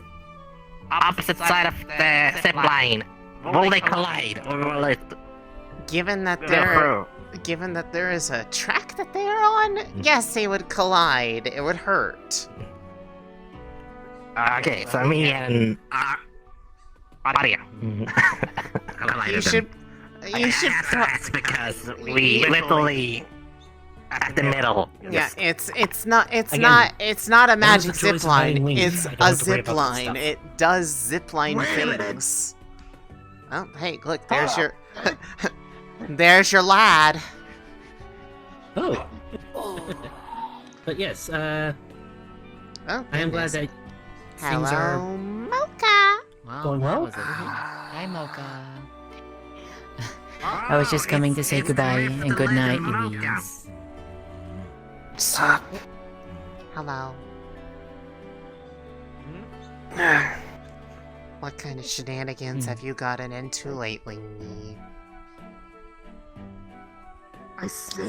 opposite side of the zipline, will they collide or will it... Given that Yeah, there is a track that they are on, yes, they would collide. It would hurt. Okay, so me and... Maria. You should... That's because we literally... at the middle. Yeah, it's not Again, a magic the choice zip of hiding line. wings. It's I don't a have to worry zip about that line. stuff. It does zip line things. Oh, hey, look, there's your there's your lad. Oh. But yes, I am glad that things are Mocha. going well. Hi, Mocha. I was just coming to say goodbye and good night, Elise. Sup? Hello. What kind of shenanigans have you gotten into lately? I see.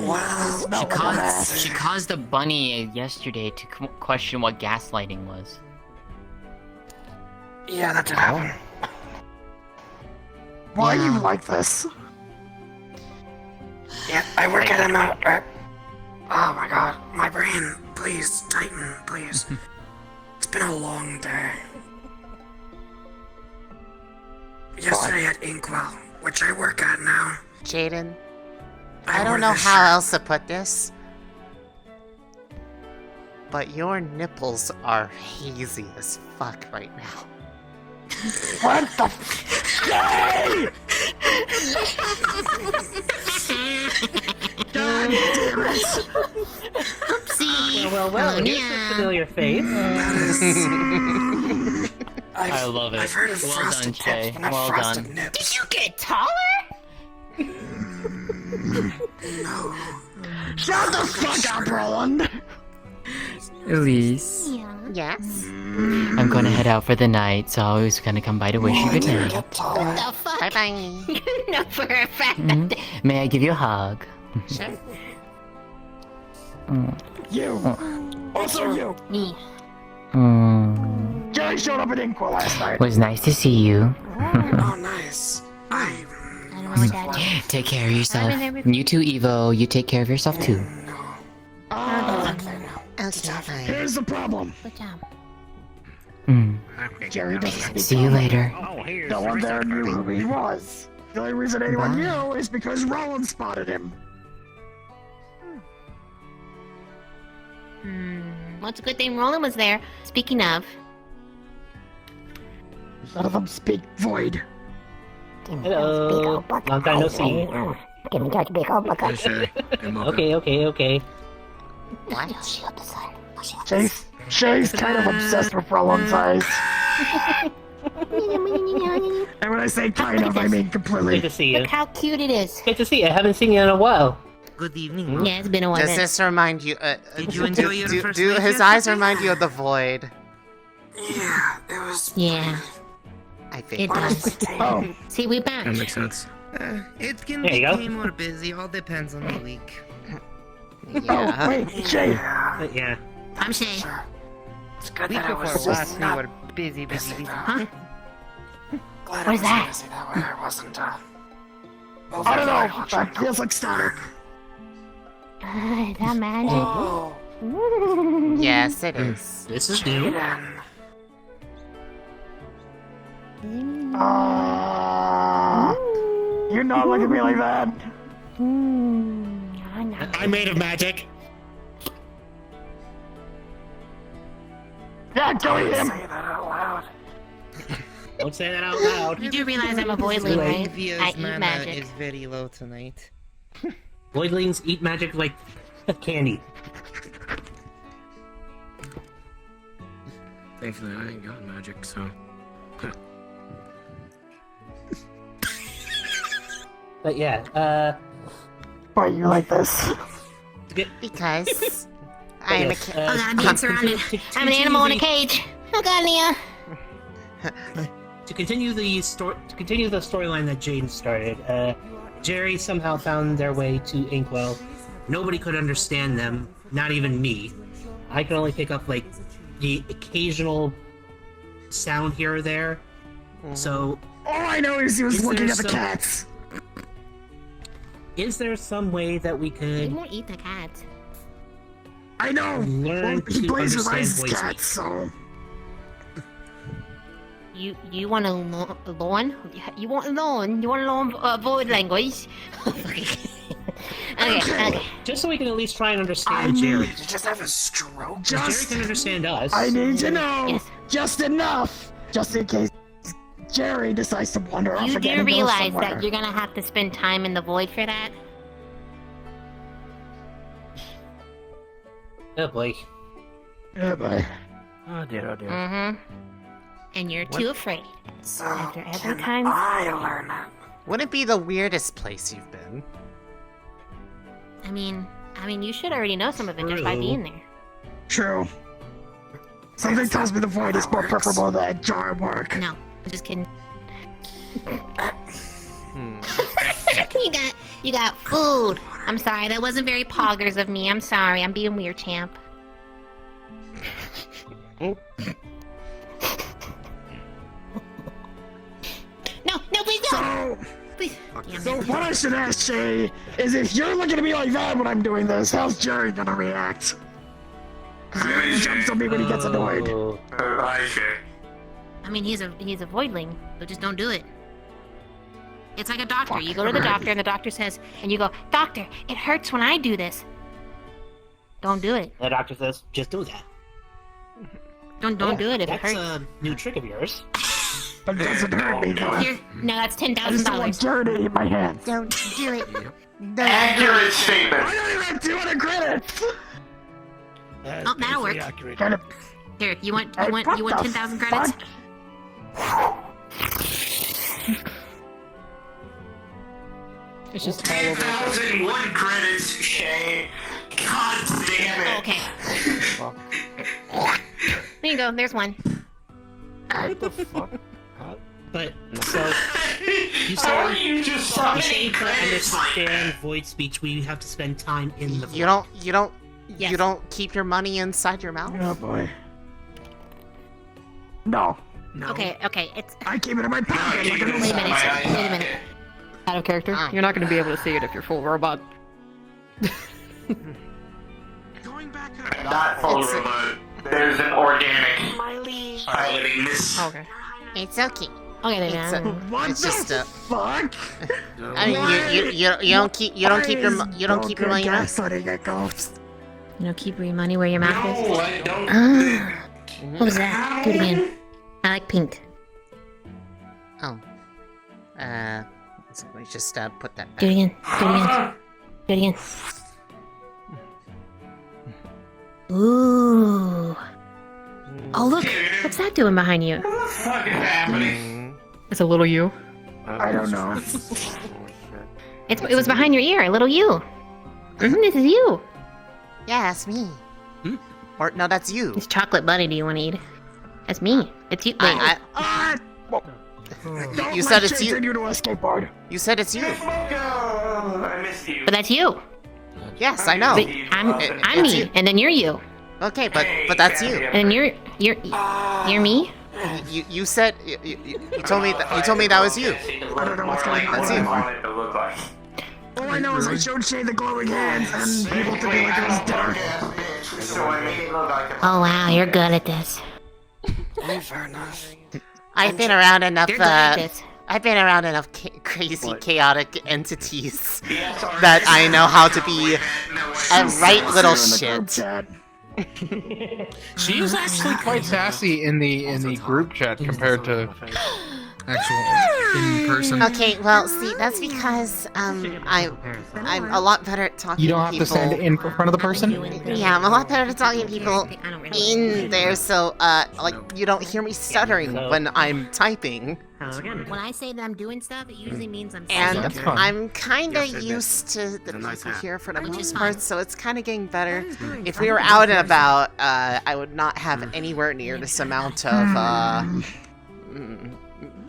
She caused a bunny yesterday to question what gaslighting was. Yeah, that did happen. Why are you like this? Yeah, I work at him out. Oh my god, my brain. Please, tighten, please. It's been a long day. Yesterday at Inkwell, which I work at now. Jaden, I don't know how else to put this, but your nipples are hazy as fuck right now. What the Yay! God damn it! Well, here's a familiar face. I love it. I've heard of Well frosted done, Shay. tips, but not Well frosted done. nips. Did you get taller? No. Shut the fuck up, Roland! Elise, Yes? I'm gonna head out for the night, so I was gonna come by to wish you good night. What the fuck? Bye-bye. You know for a fact Mhm. May I give you a hug? Sure. You! Also you! Me. Jerry showed up at Inkwell last night. Was nice to see you. Oh, nice. I don't know what that is. Take care of yourself. You too, Evo. You take care of yourself too. Okay, fine. Here's the problem. Good job. Jerry doesn't speak. See you later. No one there knew who he was. The only reason anyone knew is because Roland spotted him. Well, it's a good thing Roland was there. Speaking of. None of them speak Void. Hello. Long time no see. Okay. What? Shay's kind of obsessed with Roland's eyes. And when I say kind of, I mean completely. Good to see you. Look how cute it is. Good to see you. I haven't seen you in a while. Good evening. Yeah, it's been a while. Does this remind you? Did you enjoy your first do night his yesterday? eyes remind you of the Void? Yeah, it was. Yeah, I think. it does. Oh, See, we're back. That makes sense. It can There you go. become more busy. All depends on the week. Yeah. oh, wait, Shay. Yeah. I'm Shay. It's good Week that I before was last, just we not were busy. Huh? glad What I is was that? busy that way. I wasn't. I don't know. That feels like static. Is that magic? Oh, Yes, it is. This is new. You're not looking at me like that. I'm made of magic. Yeah, go eat him. Don't say that out loud. You do realize I'm a voidling, right? Via's I eat mana magic. is very low tonight. Voidlings eat magic like candy. Thankfully, I ain't got magic, so. But yeah, Why are you like this? Because I'm a yes, kid. Oh god, I'm being surrounded. I'm an animal in a cage. Oh god, Nia. To continue the storyline that Jane started, Jerry somehow found their way to Inkwell. Nobody could understand them, not even me. I could only pick up like the occasional sound here or there. So All I know is he was Is looking there at the some- cats. is there some way that we You could won't eat the cat. I know. learn He to plays with understand his voice cats, so. You want to learn? You want to learn? You want to learn void language? okay. Just so we can at least try and understand Jerry. to just have a stroke. Jerry can understand us. I need to know Yes. just enough, just in case Jerry decides to wander off You again do and go realize somewhere. that you're gonna have to spend time in the void for that? Oh boy. Yeah, boy. Oh dear, oh dear. Mm-hmm. And you're too afraid. So after every time. Wouldn't it be the weirdest place you've been? I mean, you should already know some of it just by being there. True. Something tells me the void is more preferable than jar work. No, I'm just kidding. You got food. I'm sorry, that wasn't very poggers of me. I'm sorry, I'm being weird, champ. No, please don't! Please. So what I should ask Shay is if you're looking at me like that when I'm doing this, how's Jerry gonna react? He jumps on me when he gets annoyed. I mean, he's a voidling, so just don't do it. It's like a doctor. You go to the doctor, and the doctor says, and you go, "Doctor, it hurts when I do this." Don't do it. The doctor says, just do that. Don't do it if it hurts. That's a new trick of yours. But it doesn't hurt me, though. Here, no, that's I just don't want $10,000. Jerry in my hands. Don't do it. Accurate statement. I don't even have 200 credits! Oh, that'll work. Kind of... Here, you want Hey, what the 10,000 credits? It's just all over. 1,001 credits, Shay. God damn it. Okay. There you go. There's one. What the fuck? But, so, you How are say, you just you summoning say to credits like understand void speech, we have to spend time in the void. You don't keep your money inside your mouth? Oh boy. No. Okay, it's... I keep it in my pocket like a little Wait a minute. Out of character. You're not going to be able to see it if you're full robot. Not full robot. There's an organic piloting this. Okay. It's okay. Okay, It's just a... Fuck? I mean, you don't keep your money in your mouth? You don't keep your money where your mouth is? No, I don't. What was that? Do it again. I like pink. Oh. So we just put that back. Do it again. Do it again. Ooh. Oh, look. What's that doing behind you? What the fuck is happening? It's a little you. I don't know. It was behind your ear, a little you. This is you. Yeah, that's me. Or, no, that's you. This chocolate bunny do you want to eat? That's me. It's you. Wait. You said it's you. You to a skateboard. You said it's you. I missed you. But that's you. Yes, I know. But I'm me, and then you're you. Okay, but that's you. And you're me. You said you told me that was you. I don't know what's going on. That's you. All I know is I showed Shay the glowing hands, and people took me like it was dark. Oh wow, you're good at this. Fair enough. I've been around enough. You're good at this. I've been around enough crazy, chaotic entities that I know how to be a right little shit. She is actually quite sassy in the group chat compared to actual in person. Okay, well, see, that's because I'm a lot better at talking. You don't have to people. to stand in front of the person. Yeah, I'm a lot better at talking to people in there, so like you don't hear me stuttering when I'm typing. When I say that I'm doing stuff, it usually means I'm And saying I'm kind of used to the people here for the most part, so it's kind of getting better. If we were out and about, I would not have anywhere near this amount of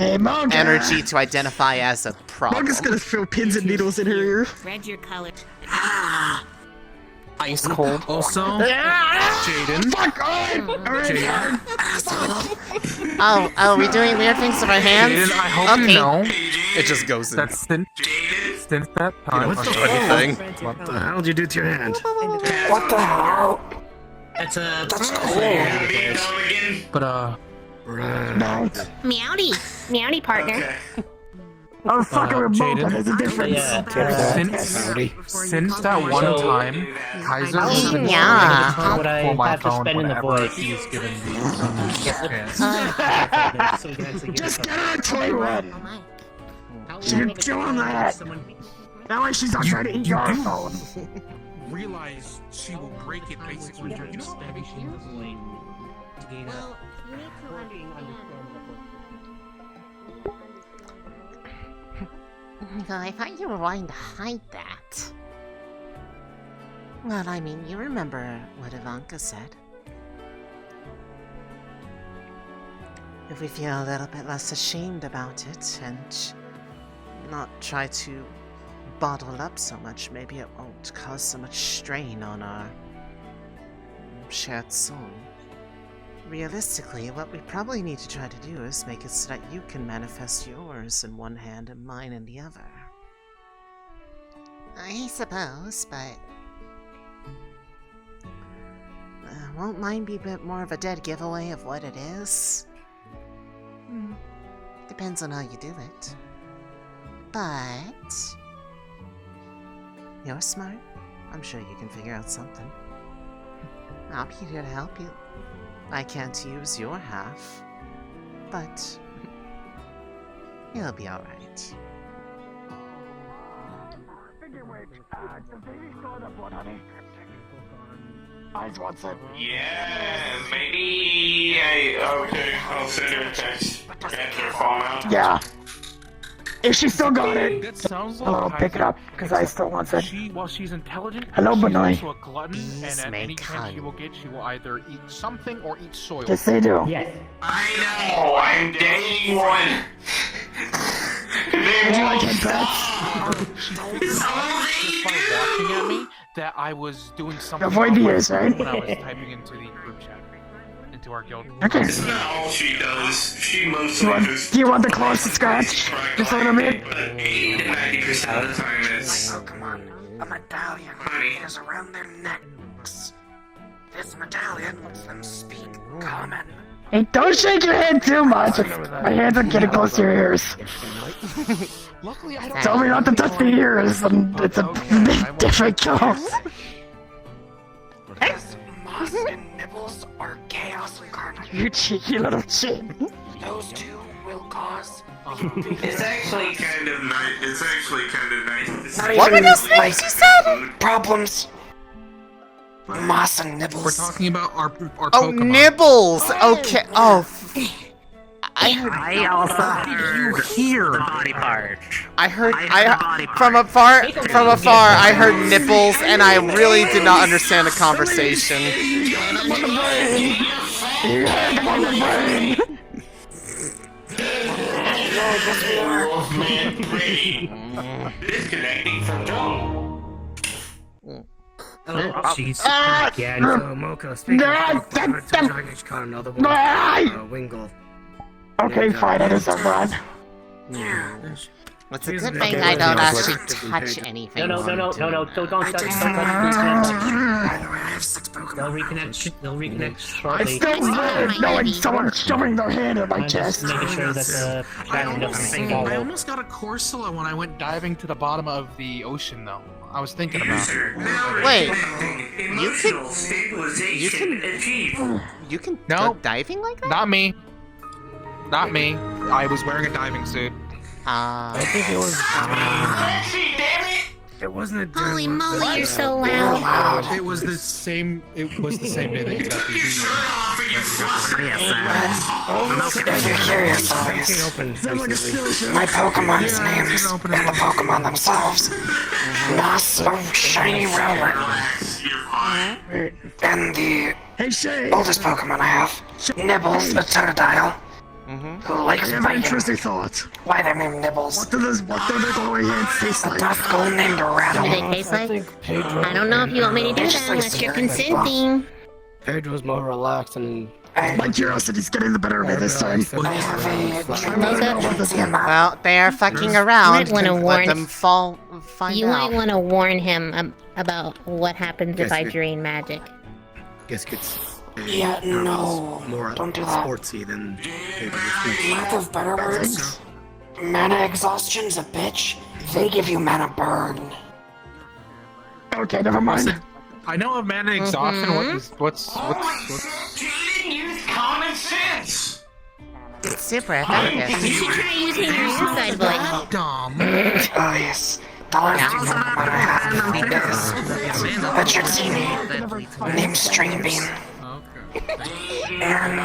energy to identify as a problem. Monka's gonna throw pins and needles in her ear. Red your color. Ice cold. Also, Jaden. Fuck Jaden. Oh, we doing weird things with our hands? Jaden, I hope you know. It just goes in. That's since that time. What the funny thing? What the hell did you do to your hand? What the hell? That's cool. But No. Meowdy partner. I'm fucking with Monka, Jaden. there's a difference. Since that one time, Kaiser has been Yeah. what I for my have to phone spend in the whenever void. he's given me chance. Just get her a toy run. She can chew on that. That way she's not trying to eat your phone. realize she will break it basically. You know how heavy she is? Well, you need to understand. Well, I thought you were wanting to hide that. Well, I mean, you remember what Ivanka said. If we feel a little bit less ashamed about it and not try to bottle up so much, maybe it won't cause so much strain on our shared soul. Realistically, what we probably need to try to do is make it so that you can manifest yours in one hand and mine in the other. I suppose, but... won't mine be a bit more of a dead giveaway of what it is? Depends on how you do it. But... you're smart. I'm sure you can figure out something. I'll be here to help you. I can't use your half, but you'll be alright. Eyes wants it. Yeah, maybe okay, I'll send her a text. Get her phone out. Yeah. If she still got it, That sounds like I'll pick it up, because I still want it. While she's intelligent, Hello, she's Benoit. also a glutton, and at any chance she will get, she will either eat something or eat soil. Yes, they do. Yes. I know, I'm dating one. Would you like it, pets? Watching at me that I was doing something. Avoid the ears, right? When I was typing into the group chat, into our guild. Okay. It's not all she does. She mostly just. Do you want the claws to scratch? Just a little bit? 80 to 90% of the time is. Oh, come on. A medallion is around their necks. This medallion lets them speak common. Hey, don't shake your head too much. My hands are getting close to your ears. Luckily, I don't. Tell me not to touch the ears, and it's a bit difficult. Moss and Nibbles are chaos incarnate. You cheeky little shit. Those two will cause. It's actually kind of nice. It's actually kind of nice. What were those things you said? Problems. Moss and Nibbles. We're talking about our Oh, Pokemon. Nibbles! Okay. Oh. I also heard the body part. I heard from afar. I heard nipples, and I really did not understand the conversation. Disconnecting from Joe. She's again. So Moko, speaking of Dragon, she caught another one. Wingle. Okay, fine, I deserve one. It's a good thing I don't actually touch anything. No, don't touch. Don't reconnect. They'll reconnect shortly. It's still weird knowing someone shoving their hand in my chest. Making sure that the dragon doesn't fall I over. almost got a Corsola when I went diving to the bottom of the ocean, though. I was thinking about it. Wait, you can No. go diving like that? Not me. Not me. I was wearing a diving suit. I think it was. It wasn't a. Holy moly, you're so loud. It was the same. It was the same day that you got the. If you're curious, my Pokemon's names and the Pokemon themselves. Moss, a shiny Rowlet. And the oldest Pokemon I have, Nibbles, a Totodile. Who likes biting. Interesting thoughts. Why they named Nibbles? What do those glowing hands taste like? A Duskull named What do they Rattle. taste like? I don't know if you want me to do that unless you're consenting. Pedro's more relaxed and. My curiosity's getting the better of me this time. I have a Well, they are fucking around. might wanna Let warn- them find You out. might want to warn him about what happens if I drain magic. Guess gets. Yeah, no. More Don't do that. sportsy than. Lack of better words. Mana exhaustion's a bitch. They give you mana burn. Okay, never mind. I know of mana exhaustion. What's? Use common sense. It's super effective. You should try using your inside voice. Dumb. Oh yes. The last two Pokemon I have that should see me, named Streambeam. And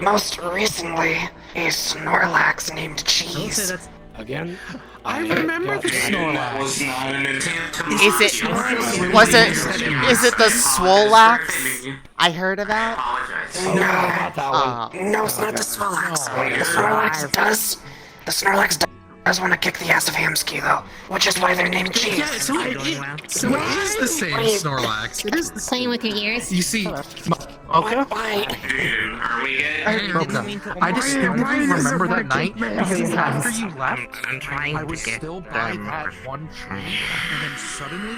most recently, a Snorlax named Cheese. Again? I remember the Snorlax. Is it the Swolax I heard about? No, it's not the Snorlax. The Snorlax does want to kick the ass of Hamsky, though, which is why they're named Cheese. Yeah, so it is the same Snorlax. It is the same. Playing with your ears? You see, okay. I distinctly remember that night because after you left, I was still by that one tree, and then suddenly,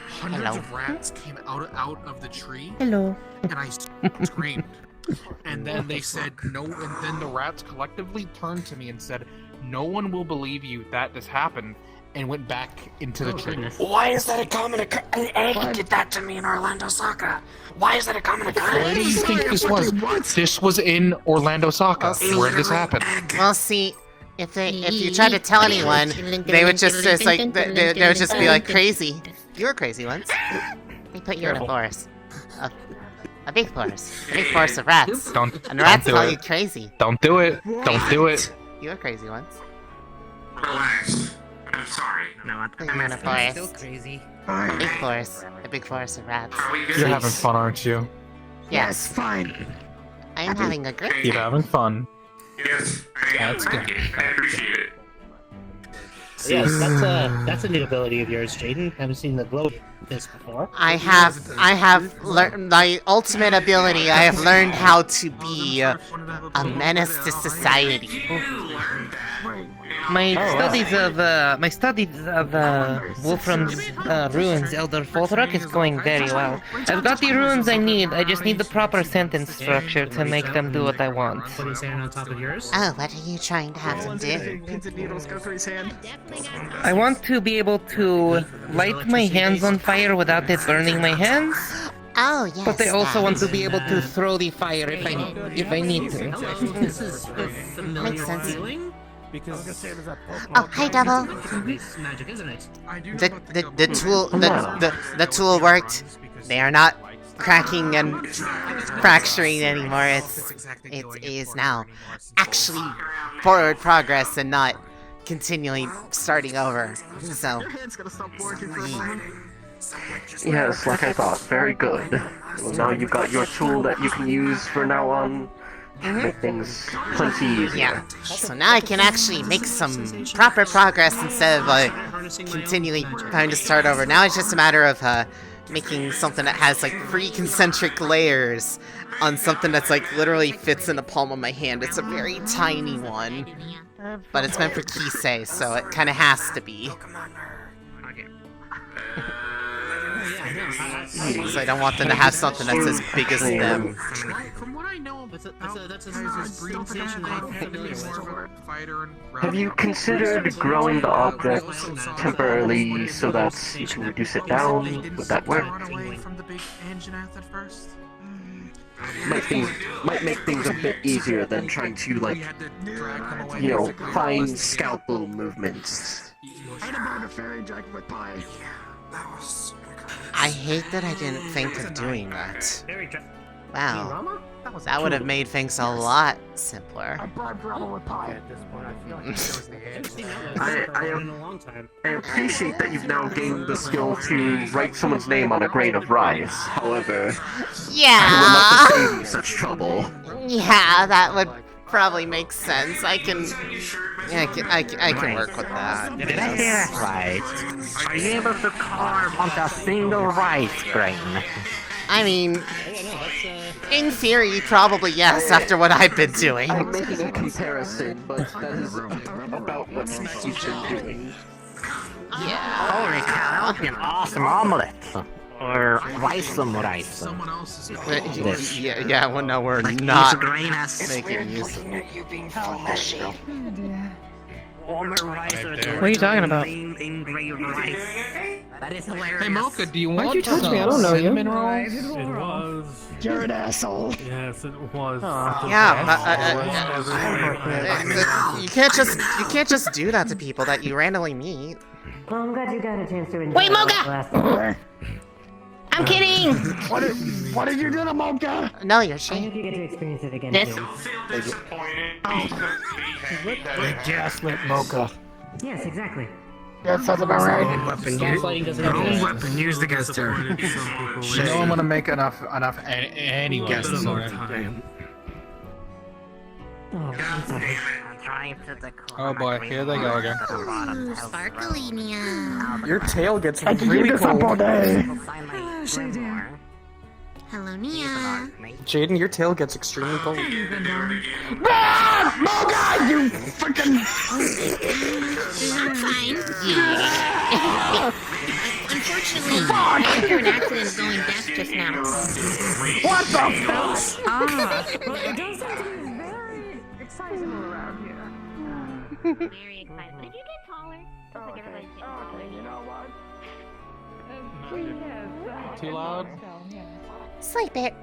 hundreds of rats came out of the tree. Hello. And I screamed. And then they said no, and then the rats collectively turned to me and said, "No one will believe you that this happened," and went back into the tree. Why is that a common occurrence? Egg did that to me in Orlando Soccer. Why is that a common occurrence? Where do you think this was? This was in Orlando Soccer. Where did this happen? Well, see, if you try to tell anyone, they would just they would just be like crazy. You were crazy once. They put you in a forest. A big forest. A big forest of rats. And the rats call you crazy. Don't do it. Don't do it. You were crazy once. Relax. I'm sorry. No, I'm in a forest. Still crazy. A big forest. A big forest of rats. You're having fun, aren't you? Yes. Fine. I am having a great You're having fun. Yes, That's good. I appreciate it. Yes, that's a new ability of yours, Jaden. Haven't seen the glow this before. I have learned my ultimate ability. I have learned how to be a menace to society. My studies of Wolfram's ruins, Elder Folthrok, is going very well. I've got the runes I need. I just need the proper sentence structure to make them do what I want. Put his hand on top of yours. Oh, what are you trying to have them do? Pins and needles go through his hand. I want to be able to light my hands on fire without it burning my hands. Oh, yes. But I also want to be able to throw the fire if I need to. Makes sense. Because Oh, hi, Double. Magic, isn't it? The tool worked. They are not cracking and fracturing anymore. It is now actually forward progress and not continually starting over. So. Yes, like I thought. Very good. Well, now you've got your tool that you can use for now on. Make things plenty easier. Yeah. So now I can actually make some proper progress instead of continually having to start over. Now it's just a matter of making something that has like 3 concentric layers on something that's like literally fits in the palm of my hand. It's a very tiny one, but it's meant for Kisei, so it kind of has to be. Because I don't want them to have something that's as big as them. From what I know, that's a pronunciation that I'm familiar with. Have you considered growing the object temporarily so that you can reduce it down? Would that work? Might make things a bit easier than trying to, like, you know, fine scalpel movements. I hate that I didn't think of doing that. Wow. That would have made things a lot simpler. I appreciate that you've now gained the skill to write someone's name on a grain of rice. However, I will not save you such trouble. Yeah, that would probably make sense. I can work with that. Did I hear that right? Are you able to carve onto a single rice grain? I mean, in theory, probably yes, after what I've been doing. I'm making a comparison, but that is about what you've been doing. Yeah. Holy cow, that would be an awesome omelet. Or rice. Yeah, well, no, we're not making use of it. warmer rice Right or there. What are you talking about? engraved rice. That is hilarious. Hey Mocha, do you Why'd want you touch some me? I don't know you. cinnamon rolls? It was. You're an asshole. Yes, it was. You can't just do that to people that you randomly meet. Well, I'm glad you got a chance to enjoy Wait, the Mocha! last- I'm kidding! What did you do to Mocha? No, you're I Shane. hope you get to experience it again This- soon. They gaslit Mocha. Yes, exactly. That sounds about right. Gaslighting doesn't Your own exist. weapon used against her. You know I'm gonna make enough anyway. Guesses So. on it. Damn. Oh, I'm sorry. I'm trying to decor Oh boy, here they go again. Ooh, sparklinia. Your tail gets I can really keep this up all cold. day. Hello, Nia. Jaden, your tail gets extremely cold. Ah! Mocha, you freaking. I'm fine. Unfortunately, I went through an accident going deaf just now. What the fuck? Well, it does seem to be very excitable around here. Very excited. Did you get taller? Just like everybody's getting taller. You know what? Too loud? Sleep it.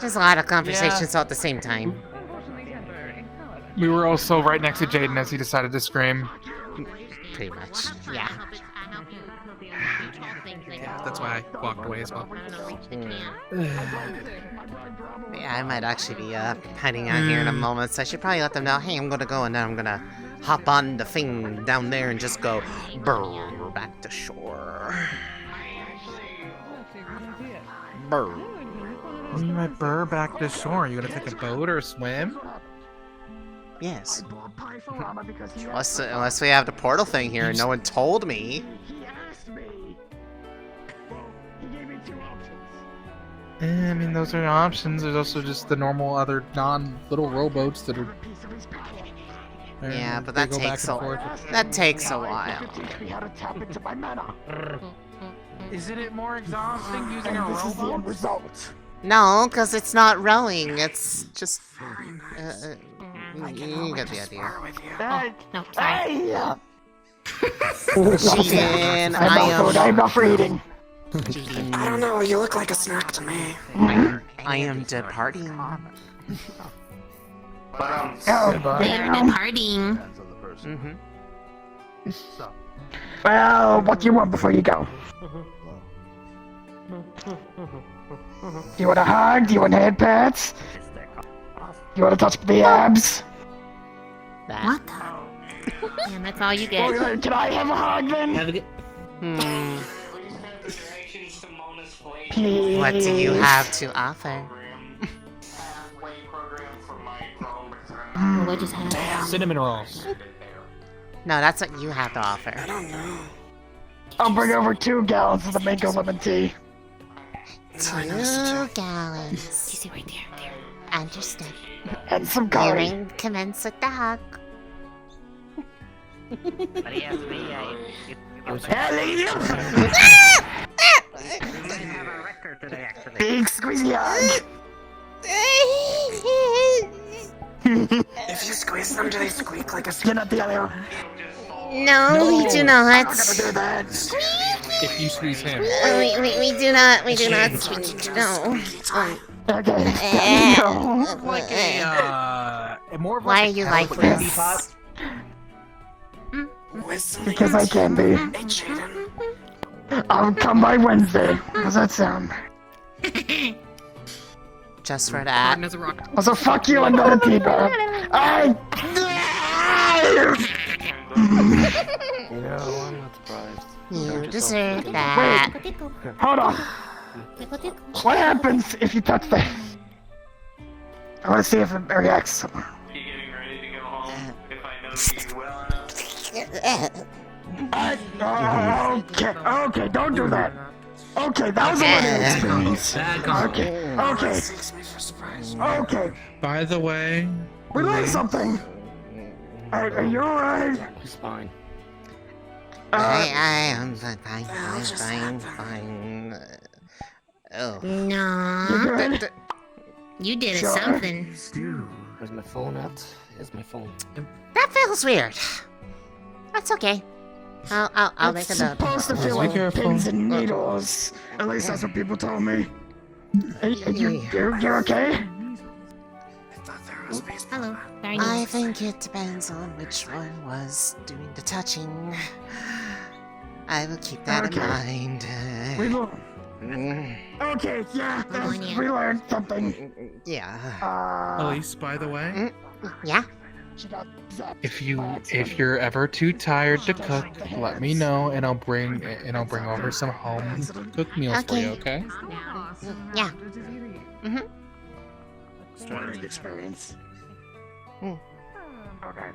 There's a lot of conversations all at the same time. We were also right next to Jaden as he decided to scream. Pretty much. Yeah. That's why I walked away as well. Yeah, I might actually be heading out here in a moment, so I should probably let them know, hey, I'm gonna go and then I'm gonna hop on the thing down there and just go brr back to shore. Brr. What do you mean by burr back to shore? Are you gonna take a boat or swim? Yes. Bought pie for Rama because he Unless we have the portal thing here and no one told me. He asked me. He gave me 2 options. I mean, those are options. There's also just the normal other non-little rowboats that are. Yeah, but they that go back takes and a forth. that takes a while. Teach me how to tap into my mana. Isn't it more exhausting using a And this is the end rowboat? result. No, because it's not rowing. It's just. You get the idea. No, sorry. Hey! Cheating. I'm not for eating. I don't know, you look like a snack to me. I am departing. They are departing. Well, what do you want before you go? Do you want a hug? Do you want hand pats? Do you want to touch the abs? What the? Damn, that's all you get. Well, can I have a hug then? Have a good. Please. What do you have to offer? What just happened? Cinnamon rolls. No, that's what you have to offer. I don't know. I'll bring over 2 gallons of the mango lemon tea. 2 gallons. You see right there. Understood. And some curry. Hearing commence with the hug. But yes, Big squeezy hug. If you squeeze them, do they squeak like a Get up the other. No, we do not. I'm not gonna do that. If you squeeze him. We do not. We do not speak. No. Okay. More of like more of like Why are you like this? Because I can be. I'll come by Wednesday. How's that sound? Just for that. Also, fuck you, I'm not a teabag. You know, I'm not surprised. You deserve that. Wait, hold on. What happens if you touch that? I want to see if it reacts. Okay, don't do that. Okay, that was a learning experience. Okay. By the way, We learned something. Are you alright? He's fine. I am fine. Oh. No. You did Sure. something. Where's my phone at? Here's my phone. That feels weird. That's okay. I'll make a note. Supposed to feel like pins and needles. At least that's what people told me. You're okay? Hello. I think it depends on which one was doing the touching. I will keep that in mind. We will. Okay, yeah, we learned something. Yeah. Elise, by the way. Yeah. If you're ever too tired to cook, let me know and I'll bring over some home cooked meals for you, okay? Yeah. Learning experience. Okay.